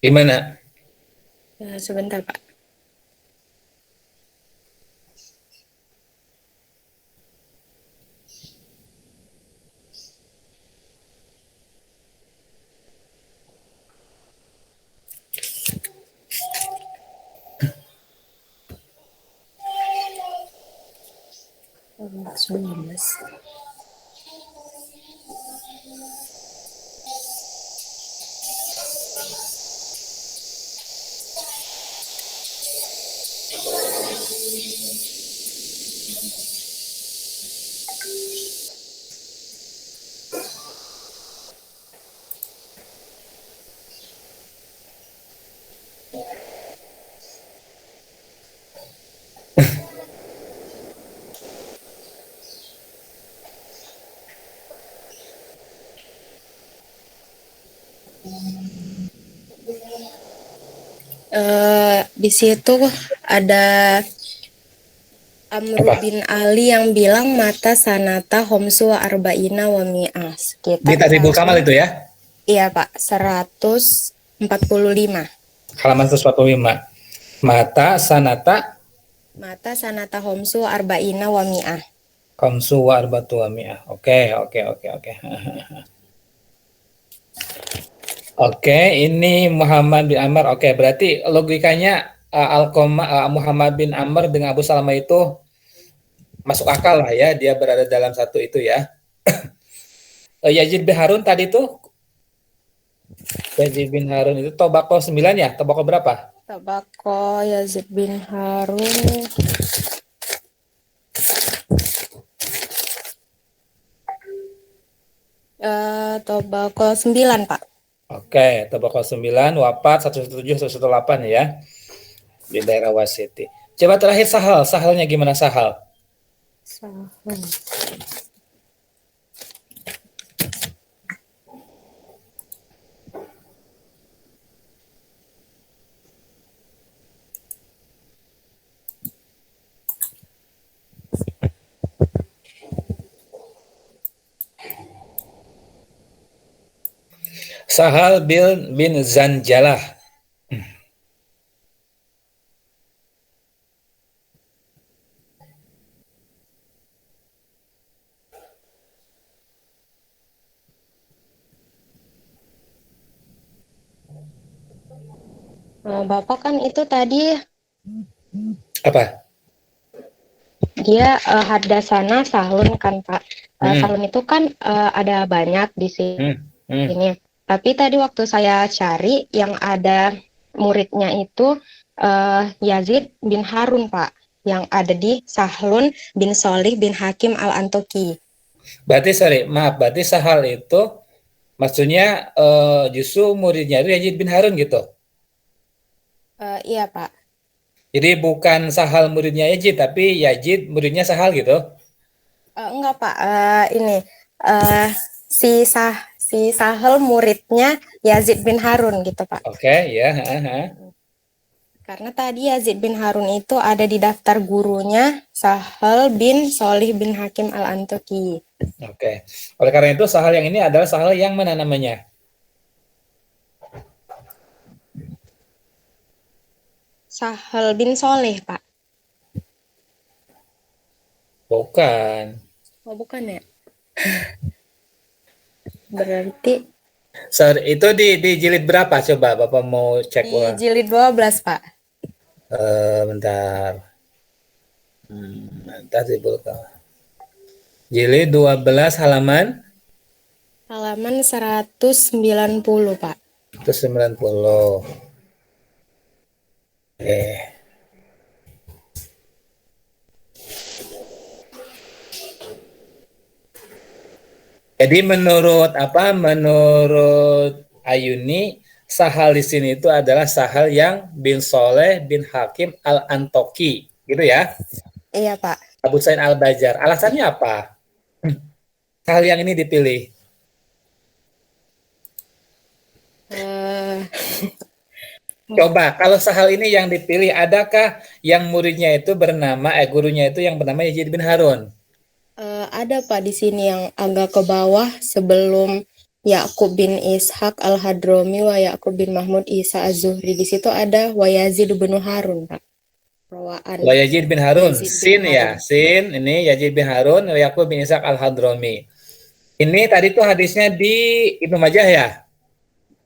Gimana? Sebentar Pak. Di situ ada Amru Apa? bin Ali yang bilang mata sanata homsu wa arba'ina wa mi'ah. Di Sekitar Tahribul Kamal itu ya, Iya Pak, 145. halaman 145. Mata sanata Mata sanata homsu wa arba'ina wa mi'ah. kamsu wa arbatu wa mi'ah. Oke. Oke, ini Muhammad bin Amr. Oke, berarti logikanya Muhammad bin Amr dengan Abu Salamah itu masuk akal lah ya, dia berada dalam satu itu ya. Yazid bin Harun tadi tuh, Yazid bin Harun itu Tobako 9 ya? Tobako berapa? Tabako Yazid bin Harun. Tobako 9 Pak. Oke, Tobako 9, wafat 117-118 ya, di daerah Wasiti. Coba terakhir Sahalnya gimana Sahal? Sahal. Sahal bin Zanjalah. Bapak kan itu tadi Apa? dia Hadasana Sahlun kan Pak. Hmm. Sahlun itu kan ada banyak di sini. Hmm. Tapi tadi waktu saya cari yang ada muridnya itu Yazid bin Harun Pak, yang ada di Sahlun bin Solih bin Hakim al-Antoki. Berarti berarti Sahal itu maksudnya justru muridnya itu Yazid bin Harun gitu. Iya Pak. Jadi bukan Sahal muridnya Yazid, tapi Yazid muridnya Sahal gitu. Enggak Pak, ini si Sahal muridnya Yazid bin Harun gitu Pak. Oke, ya. Karena tadi Yazid bin Harun itu ada di daftar gurunya Sahal bin Solih bin Hakim al-Antoki. Oke. Oleh karena itu Sahal yang ini adalah Sahal yang mana namanya? Sahal bin Soleh Pak. Bukan. Oh bukan ya? Berarti Itu di jilid berapa coba Bapak mau cek di jilid 12 Pak. Bentar. Tahribul Kamal. Jilid 12 halaman 190 Pak. 190. Jadi menurut Ayuni, Sahal di sini itu adalah Sahal yang bin Soleh bin Hakim al-Antoki, gitu ya? Iya Pak. Abu Sa'id al-Bajar. Alasannya apa? Sahal yang ini dipilih. Coba, kalau Sahal ini yang dipilih, adakah yang muridnya itu gurunya itu yang bernama Yazid bin Harun? Ada Pak di sini yang agak ke bawah sebelum Yakub bin Ishaq al-Hadromi wa Yakub bin Mahmud Isa az-Zuhri. Di situ ada wa Yazid bin Harun Pak. Wa Yazid bin Harun, Yazid bin Harun. Sin ini Yazid bin Harun, wa Yakub bin Ishaq al-Hadromi. Ini tadi tuh hadisnya di Ibnu Majah ya?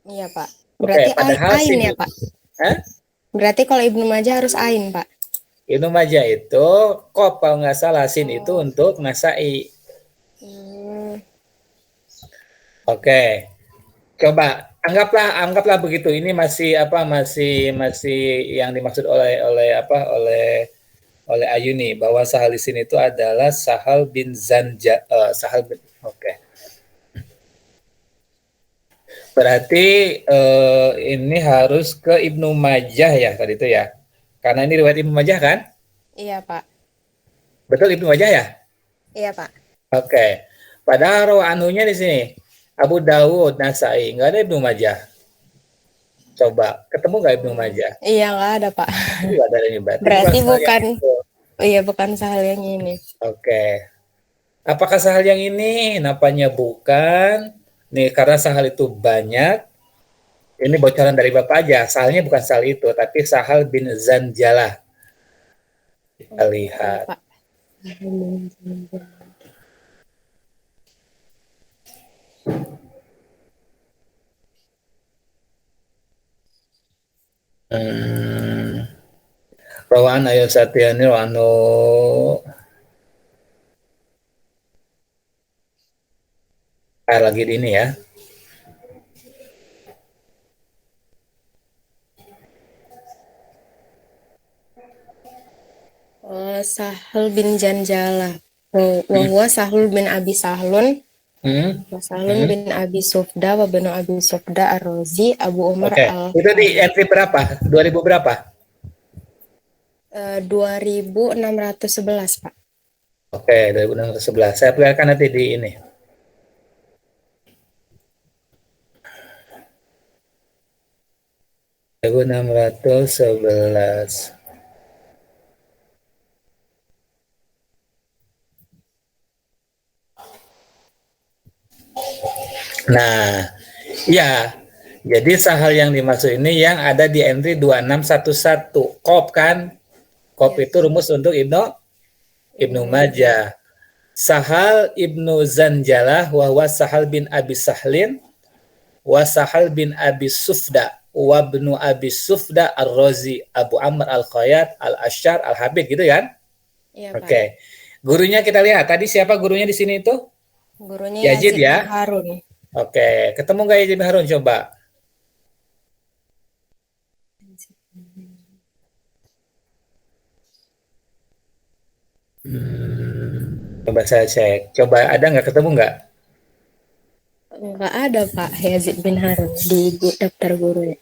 Iya Pak. Berarti padahal ain ya Pak? Hah? Berarti kalau Ibnu Majah harus ain Pak? Ibnu Majah itu kalau nggak salah sin itu untuk Nasai. Oke. Coba anggaplah begitu. Ini masih yang dimaksud oleh Ayuni bahwa Sahal di sini itu adalah Sahal bin Oke. Berarti ini harus ke Ibnu Majah ya tadi itu ya. Karena ini riwayat Ibnu Majah kan? Iya Pak. Betul Ibnu Majah ya? Iya Pak. Oke. Padahal anunya di sini Abu Dawud, Nasai, nggak ada Ibnu Majah. Coba, ketemu nggak Ibnu Majah? Iya, nggak ada, Pak. Nggak ada ini, Berarti sahal yang bukan, itu. iya bukan sahal yang ini. Oke. Apakah sahal yang ini? Napanya bukan. Nih, karena sahal itu banyak. Ini bocoran dari Bapak aja. Sahalnya bukan sahal itu, tapi Sahal bin Zanjalah. Kita lihat. Pak. Rawaan ayo satyani anu lagi di ini ya. Sahal bin Janjalah. Wa huwa Sahul bin Abi Sahlun. Wa Sahlun bin Abi Sufda wa bin Abi Sufda Ar-Razi Abu Umar Oke, al itu di entry berapa? 2000 berapa? 2611, Pak. Oke, 2011. Saya perlihatkan nanti di ini. Ribu 611. Nah, ya. Jadi sahal yang dimaksud ini yang ada di entry 2611. Kop kan? Kop itu rumus untuk Ibnu Majah. Sahal Ibnu Zanjalah wa huwa Sahal bin Abi Sahlin wa Sahal bin Abi Sufda wa ibnu Abi Sufda Ar-Razi Abu Amr Al-Khayyat Al-Asyar Al-Habib gitu kan? Iya, Pak. Oke. Gurunya kita lihat. Tadi siapa gurunya di sini itu? Gurunya Yazid Yazid ya? bin Harun. Oke. Ketemu nggak Yazid bin Harun? Coba. Coba saya cek. Coba ada nggak ketemu nggak? Nggak ada, Pak, Yazid bin Harun di daftar gurunya.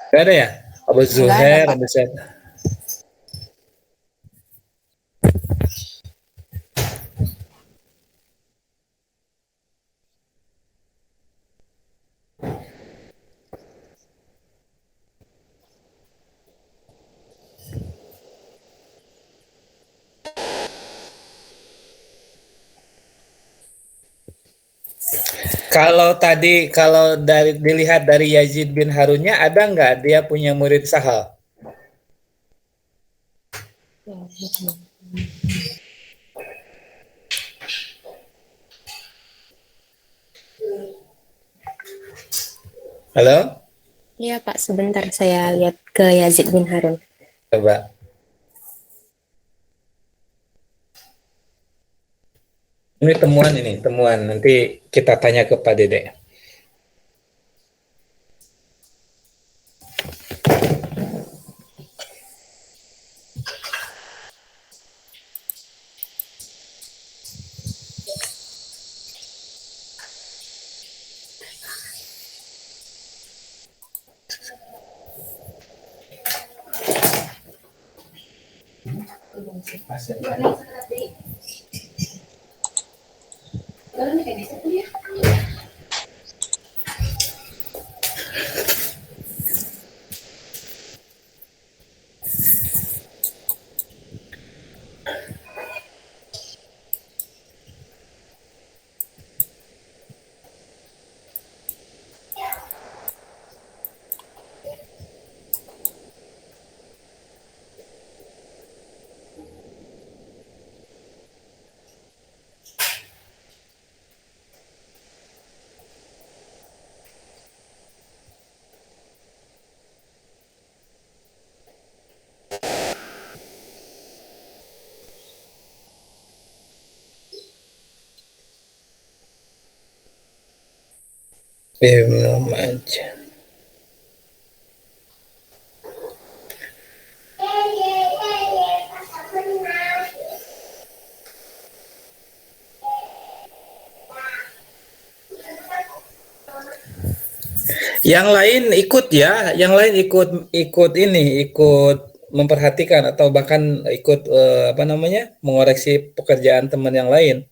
Nggak ada ya? Abu Nggak ada, Zuhair, Pak. Abu Sa'id. Kalau dilihat dari Yazid bin Harunnya ada nggak dia punya murid Sahal? Halo? Iya, Pak, sebentar saya lihat ke Yazid bin Harun. Coba. Ini temuan. Nanti kita tanya ke Pak Dede. Ibnu Majah. Yang lain ikut ya, yang lain ikut memperhatikan atau bahkan ikut mengoreksi pekerjaan teman yang lain.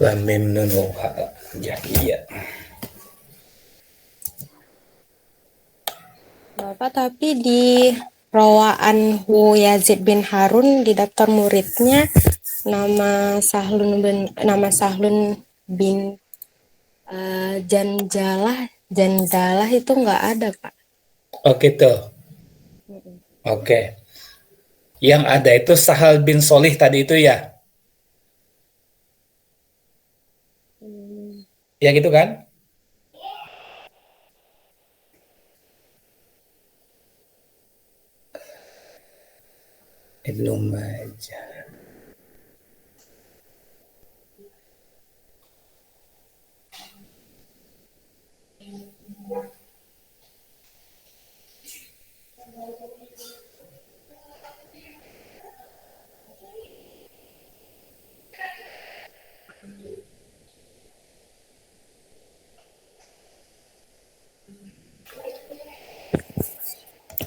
Lam mim nun waw ha ya iya. Bapak, tapi di rawaan Hu Yazid bin Harun di daftar muridnya nama Sahlun bin Janzalah itu nggak ada, Pak. Oh gitu. Oke. Yang ada itu Sahal bin Solih tadi itu ya? Ya gitu kan? Ibnu Majah.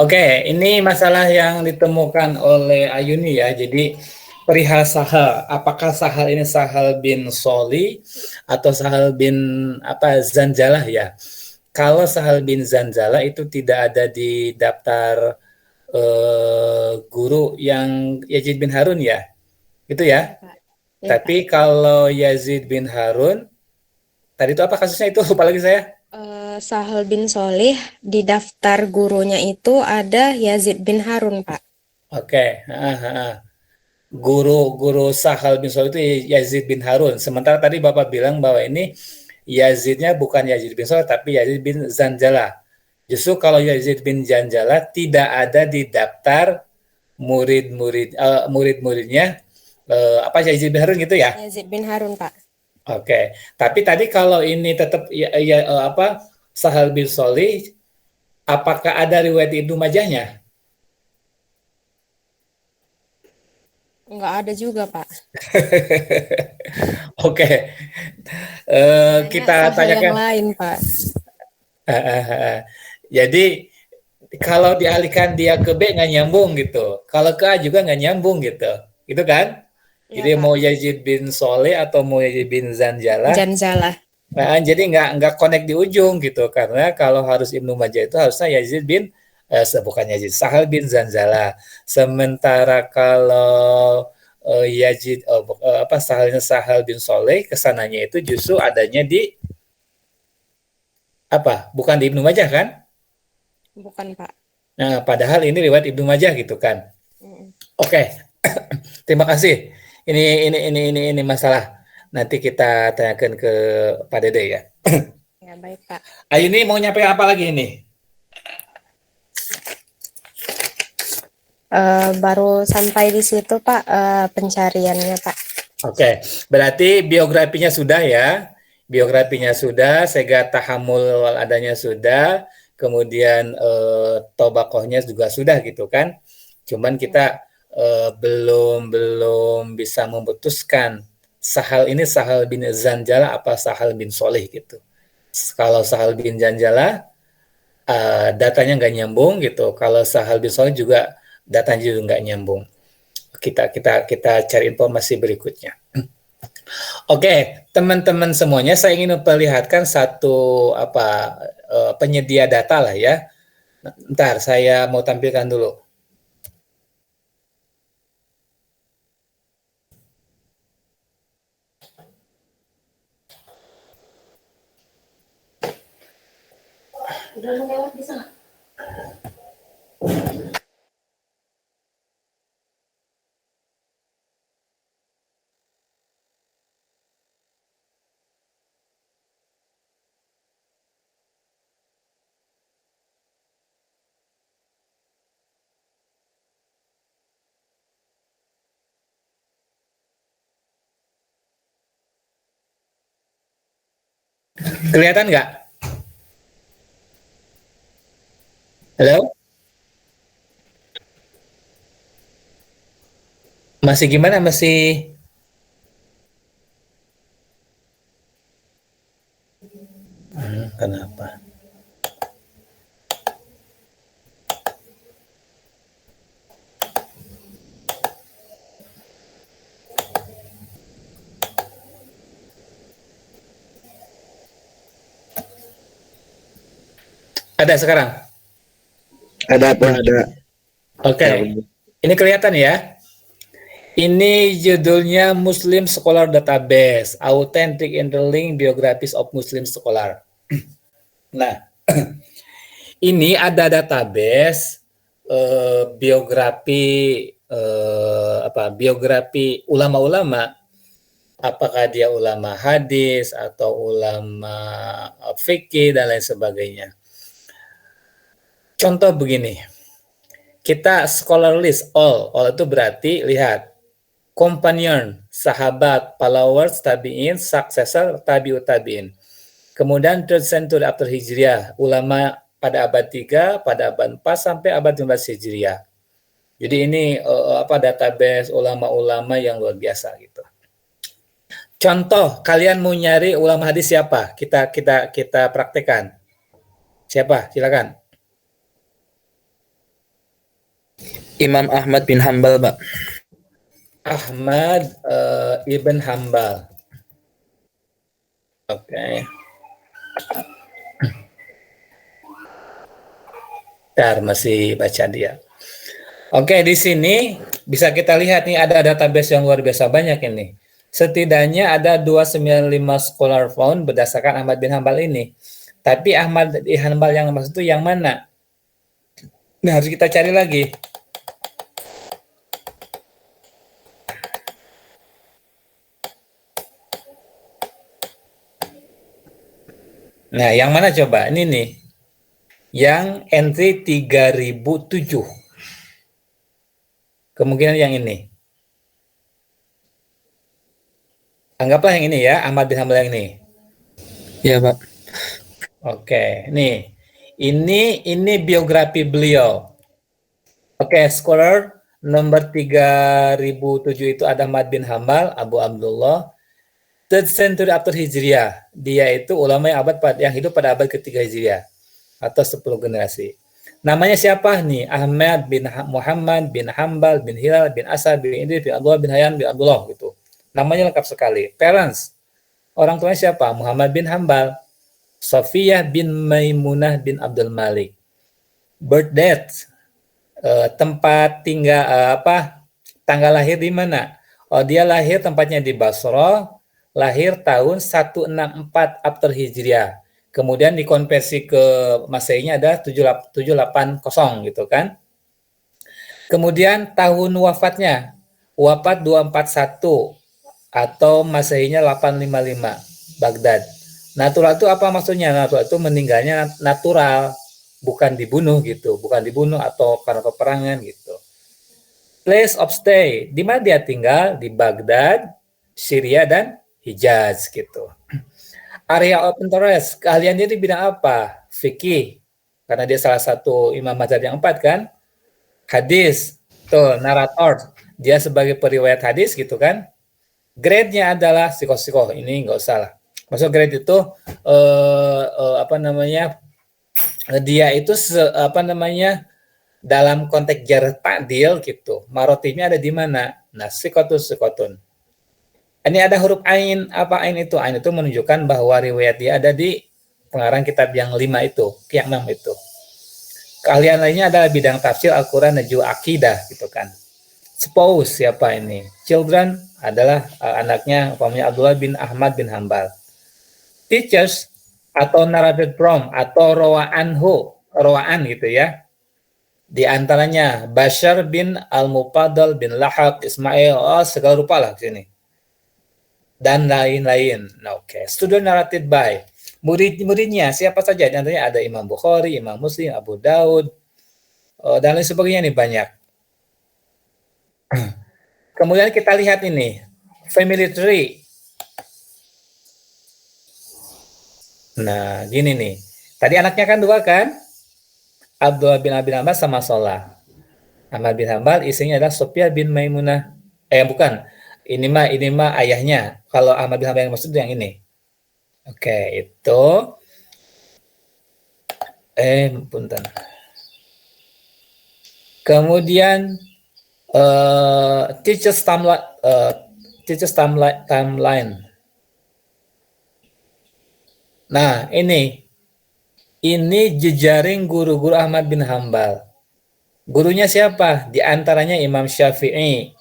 Oke, ini masalah yang ditemukan oleh Ayuni ya. Jadi perihal Sahal, apakah Sahal ini Sahal bin Soli atau Sahal bin Zanjalah ya? Kalau Sahal bin Zanjalah itu tidak ada di daftar guru yang Yazid bin Harun ya, itu ya. Ya, Tapi kalau Yazid bin Harun, tadi itu apa kasusnya itu? Lupa lagi saya. Sahal bin Solih di daftar gurunya itu ada Yazid bin Harun, Pak. Oke. Guru Sahal bin Solih itu Yazid bin Harun. Sementara tadi Bapak bilang bahwa ini Yazidnya bukan Yazid bin Solih, tapi Yazid bin Zanjalah. Justru kalau Yazid bin Zanjalah tidak ada di daftar murid-muridnya Yazid bin Harun gitu ya? Yazid bin Harun, Pak. Oke, tapi tadi kalau ini tetap Sahal bin Solih, apakah ada riwayat Ibnu Majahnya? Nggak ada juga, Pak. Oke, kita tanyakan yang lain, Pak. Jadi kalau dialihkan dia ke B nggak nyambung gitu, kalau ke A juga nggak nyambung gitu kan? Jadi Ya, mau Yazid bin Soleh atau mau Yazid bin Zanjalah, jadi nggak connect di ujung gitu, karena kalau harus Ibnu Majah itu harusnya Yazid bin bukan Yazid, Sahal bin Zanjalah. Sementara kalau Yazid Sahal bin Soleh kesananya itu justru adanya di bukan di Ibnu Majah kan? Bukan, Pak. Nah, padahal ini riwayat Ibnu Majah gitu kan. Oke. Terima kasih. Ini masalah. Nanti kita tanyakan ke Pak Dede ya. Ya, baik, Pak. Ayu ini mau nyampe apa lagi ini? Baru sampai di situ, Pak, pencariannya, Pak. Oke, berarti biografinya sudah ya. Biografinya sudah, sega tahamul wal adanya sudah, kemudian tobakohnya juga sudah gitu kan. Cuman kita belum bisa memutuskan Sahal ini Sahal bin Zanjalah apa Sahal bin Soleh gitu. Kalau Sahal bin Zanjalah datanya nggak nyambung gitu. Kalau Sahal bin Soleh juga datanya juga nggak nyambung. kita cari informasi berikutnya. Oke, teman-teman semuanya, saya ingin memperlihatkan satu penyedia data lah ya. Ntar saya mau tampilkan dulu. Udah lewat di sana. Kelihatan nggak? Halo? Masih gimana? Masih kenapa? Ada sekarang? Ada Pak, ada. Oke. Ini kelihatan ya? Ini judulnya Muslim Scholar Database, Authentic Interlink Biographies of Muslim Scholar. Nah, ini ada database biografi ulama-ulama, apakah dia ulama hadis atau ulama fikih dan lain sebagainya. Contoh begini, kita scholar list all itu berarti lihat companion, sahabat, followers, tabi'in, successor, tabi'ut tabi'in. Kemudian third century after Hijriah, ulama pada abad 3, pada abad 4 sampai abad 15 Hijriah. Jadi ini database ulama-ulama yang luar biasa gitu. Contoh, kalian mau nyari ulama hadis siapa? Kita praktekkan. Siapa? Silakan. Imam Ahmad bin Hambal, Pak. Ahmad ibn Hambal. Oke. Bentar, masih baca dia. Oke, di sini bisa kita lihat nih ada database yang luar biasa banyak ini. Setidaknya ada 295 scholar found berdasarkan Ahmad bin Hambal ini. Tapi Ahmad bin Hambal yang maksud itu yang mana? Nah, harus kita cari lagi. Nah, yang mana coba? Ini nih. Yang entry 3007. Kemungkinan yang ini. Anggaplah yang ini ya, Ahmad bin Hambal yang ini. Iya, Pak. Oke, nih. Ini biografi beliau. Oke, scholar nomor 3007 itu ada Ahmad bin Hambal, Abu Abdullah. Third century after Hijriah. Dia itu ulama yang hidup pada abad ketiga Hijriah atau 10 generasi. Namanya siapa nih? Ahmad bin Muhammad bin Hambal bin Hilal bin Asad bin Idris bin Abdullah bin Hayyan bin Abdullah gitu. Namanya lengkap sekali. Parents, orang tuanya siapa? Muhammad bin Hambal, Sofiyah bin Maimunah bin Abdul Malik. Birth date, tempat tinggal tanggal lahir di mana? Oh, dia lahir tempatnya di Basra, lahir tahun 164 after Hijriah. Kemudian dikonversi ke Masehinya ada 780 gitu kan. Kemudian tahun wafatnya, wafat 241 atau Masehinya 855, Baghdad. Natural itu apa maksudnya? Natural itu meninggalnya natural, bukan dibunuh gitu, bukan dibunuh atau karena peperangan gitu. Place of stay, di mana dia tinggal? Di Baghdad, Syria dan Hijaz gitu. Area of interest, keahlian dia di bidang apa? Fikih, karena dia salah satu imam mazhab yang 4 kan. Hadis, tuh narrator, dia sebagai periwayat hadis gitu kan. Grade-nya adalah psikoh, ini nggak usah lah. Maksud grade itu dia itu dalam konteks jar ta'dil gitu, marotibnya ada di mana? Nah, sikotun. Ini ada huruf ain. Apa ain itu? Ain itu menunjukkan bahwa riwayat dia ada di pengarang kitab yang 5 itu, yang 6 itu. Keahlian lainnya adalah bidang tafsir Al-Quran dan juga akidah gitu kan. Spouse siapa ini? Children adalah anaknya umpamanya Abdullah bin Ahmad bin Hambal. Teachers atau narrated from atau rawaan gitu ya. Di antaranya Bashar bin Al-Mufaddal bin Lahaq Ismail, segala rupa lah sini. Dan lain-lain. Nah, oke. Student narrated by. Murid-muridnya siapa saja? Di antaranya ada Imam Bukhari, Imam Muslim, Abu Daud, dan lain sebagainya nih banyak. Kemudian kita lihat ini, family tree. Nah, gini nih. Tadi anaknya kan 2 kan? Abdullah bin Abi Hambal sama Solah. Ahmad bin Hambal istrinya adalah Sofia bin Maimunah. Bukan. Ini mah ayahnya. Kalau Ahmad bin Hambal yang maksud yang ini. Oke, itu. Punten. Kemudian teachers timeline. Nah, ini jejaring guru-guru Ahmad bin Hambal. Gurunya siapa? Di antaranya Imam Syafi'i.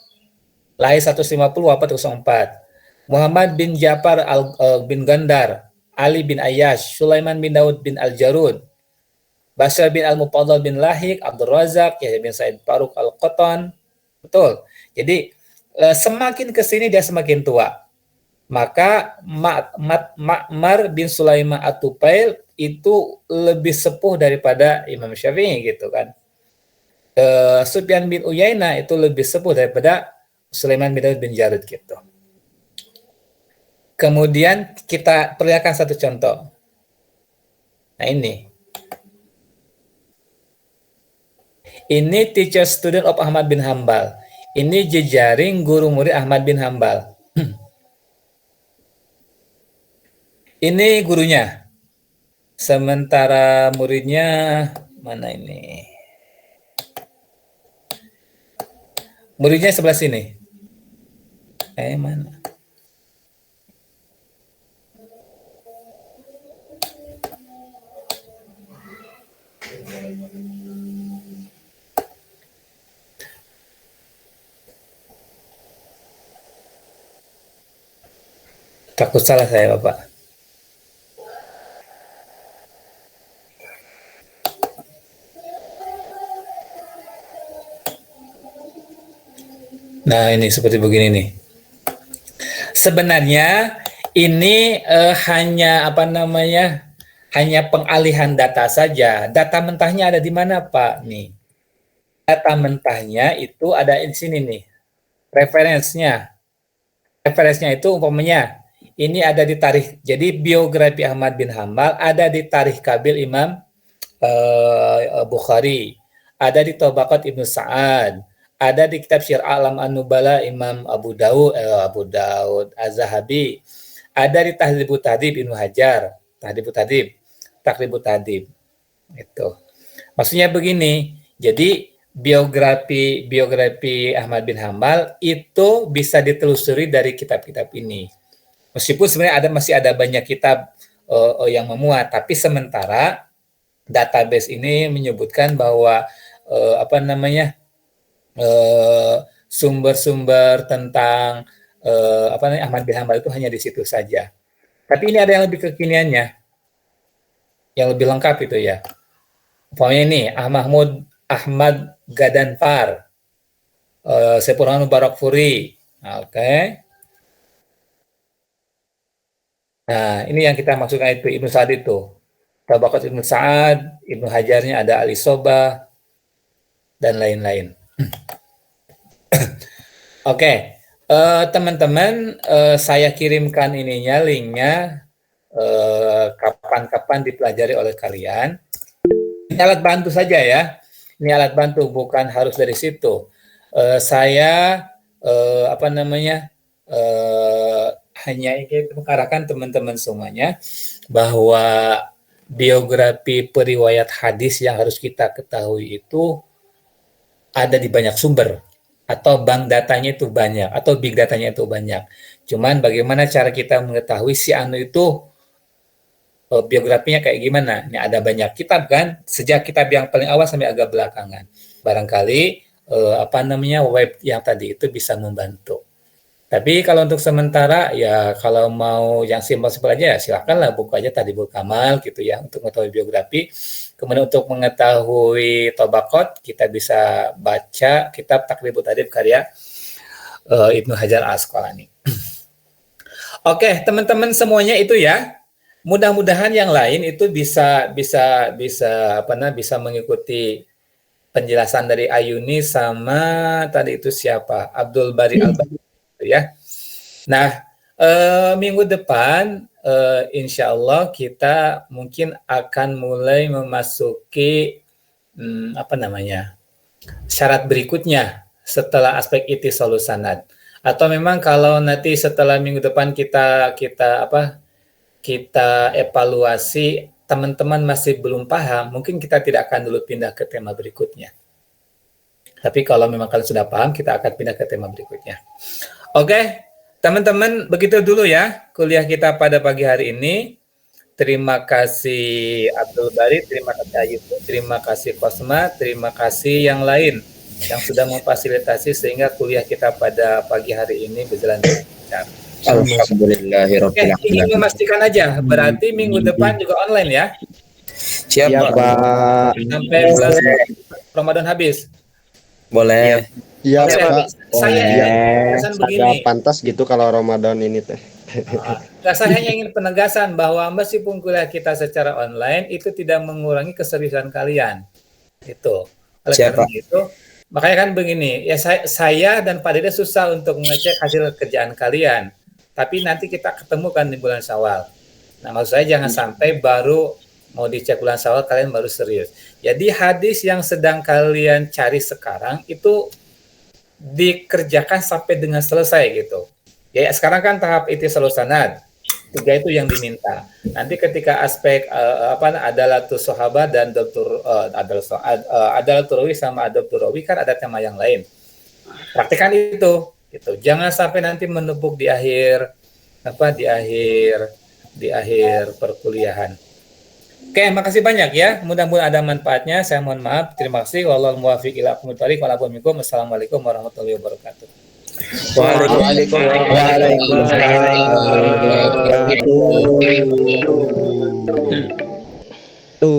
Lahir 150, wafat 04. Muhammad bin Ja'far bin Gandar, Ali bin Ayyash, Sulaiman bin Daud bin Al-Jarud, Bashar bin Al-Mufaddal bin Lahik, Abdul Razak, Yahya bin Sa'id Faruk Al-Qattan. Betul. Jadi semakin ke sini dia semakin tua. Maka Ma'mar bin Sulaiman At-Tufail itu lebih sepuh daripada Imam Syafi'i gitu kan. Sufyan bin Uyainah itu lebih sepuh daripada Sulaiman bin Daud bin Jarud gitu. Kemudian kita perlihatkan satu contoh. Nah ini teacher student of Ahmad bin Hambal. Ini jejaring guru murid Ahmad bin Hambal. Ini gurunya. Sementara muridnya mana ini? Muridnya sebelah sini. Mana? Takut salah saya, Bapak. Nah, ini seperti begini nih. Sebenarnya ini hanya hanya pengalihan data saja. Data mentahnya ada di mana, Pak? Nih. Data mentahnya itu ada di sini nih. Referensinya itu umpamanya ini ada di tarikh. Jadi biografi Ahmad bin Hambal ada di tarikh Kabil Imam Bukhari, ada di Tabaqat Ibnu Sa'ad, ada di kitab Syiar A'lam An-Nubala Imam Abu Daud Az-Zahabi, ada di Tahdzibut Tahdzib Ibnu Hajar, Taqribut Tahdzib. Itu. Maksudnya begini, jadi biografi Ahmad bin Hambal itu bisa ditelusuri dari kitab-kitab ini. Meskipun sebenarnya masih ada banyak kitab yang memuat, tapi sementara database ini menyebutkan bahwa sumber-sumber tentang Ahmad bin Hambal itu hanya di situ saja. Tapi ini ada yang lebih kekiniannya, yang lebih lengkap itu ya. Pokoknya ini Ahmad Gadanfar, Sepurhanu Barakfuri. Oke. Nah, ini yang kita masukkan itu Ibnu Sa'ad itu. Tabaqat Ibnu Sa'ad, Ibnu Hajarnya ada Al-Isobah, dan lain-lain. Oke, teman-teman, saya kirimkan linknya, kapan-kapan dipelajari oleh kalian. Ini alat bantu saja ya. Ini alat bantu, bukan harus dari situ. Saya hanya ingin mengarahkan teman-teman semuanya bahwa biografi periwayat hadis yang harus kita ketahui itu ada di banyak sumber atau bank datanya itu banyak atau big datanya itu banyak. Cuman bagaimana cara kita mengetahui si anu itu biografinya kayak gimana? Ini ada banyak kitab kan, sejak kitab yang paling awal sampai agak belakangan. Barangkali web yang tadi itu bisa membantu. Tapi kalau untuk sementara ya kalau mau yang simpel-simpel aja ya silakanlah buku aja Tadibul Kamal gitu ya untuk mengetahui biografi. Kemudian untuk mengetahui Tobaqot kita bisa baca kitab Takribut Tadib karya Ibnu Hajar Al-Asqalani. Oke, teman-teman semuanya itu ya. Mudah-mudahan yang lain itu bisa mengikuti penjelasan dari Ayuni sama tadi itu siapa? Abdul Bari Al-Bari ya. Nah, minggu depan insya Allah kita mungkin akan mulai memasuki syarat berikutnya setelah aspek ittisalus sanad. Atau memang kalau nanti setelah minggu depan kita evaluasi teman-teman masih belum paham, mungkin kita tidak akan dulu pindah ke tema berikutnya. Tapi kalau memang kalian sudah paham, kita akan pindah ke tema berikutnya. Oke, teman-teman, begitu dulu ya kuliah kita pada pagi hari ini. Terima kasih Abdul Bari, terima kasih Ayub, terima kasih Kosma, terima kasih yang lain yang sudah memfasilitasi sehingga kuliah kita pada pagi hari ini berjalan lancar. Alhamdulillahirabbil Oke, ingin memastikan aja, berarti minggu depan juga online ya? Siap, Pak. Sampai bulan Ramadan habis. Boleh. Iya, Oke, Pak. saya pesan begini. Agak pantas gitu kalau Ramadan ini teh. Saya hanya ingin penegasan bahwa meskipun kuliah kita secara online itu tidak mengurangi keseriusan kalian. Itu. Oleh karena itu, makanya kan begini, ya saya dan Pak Dede susah untuk mengecek hasil kerjaan kalian. Tapi nanti kita ketemu kan di bulan Syawal. Nah, maksud saya jangan sampai baru mau dicek bulan Syawal kalian baru serius. Jadi hadis yang sedang kalian cari sekarang itu dikerjakan sampai dengan selesai gitu. Ya sekarang kan tahap ittisalus sanad. 3 itu yang diminta. Nanti ketika aspek adalatus sahabat dan adalatul rawi sama adalatul rawi kan ada tema yang lain. Praktikan itu gitu. Jangan sampai nanti menumpuk di akhir perkuliahan. Oke, makasih banyak ya. Mudah-mudahan ada manfaatnya. Saya mohon maaf. Terima kasih. Wallahul muwaffiq ila aqwamit thoriq. Wassalamualaikum warahmatullahi wabarakatuh. Waalaikumsalam.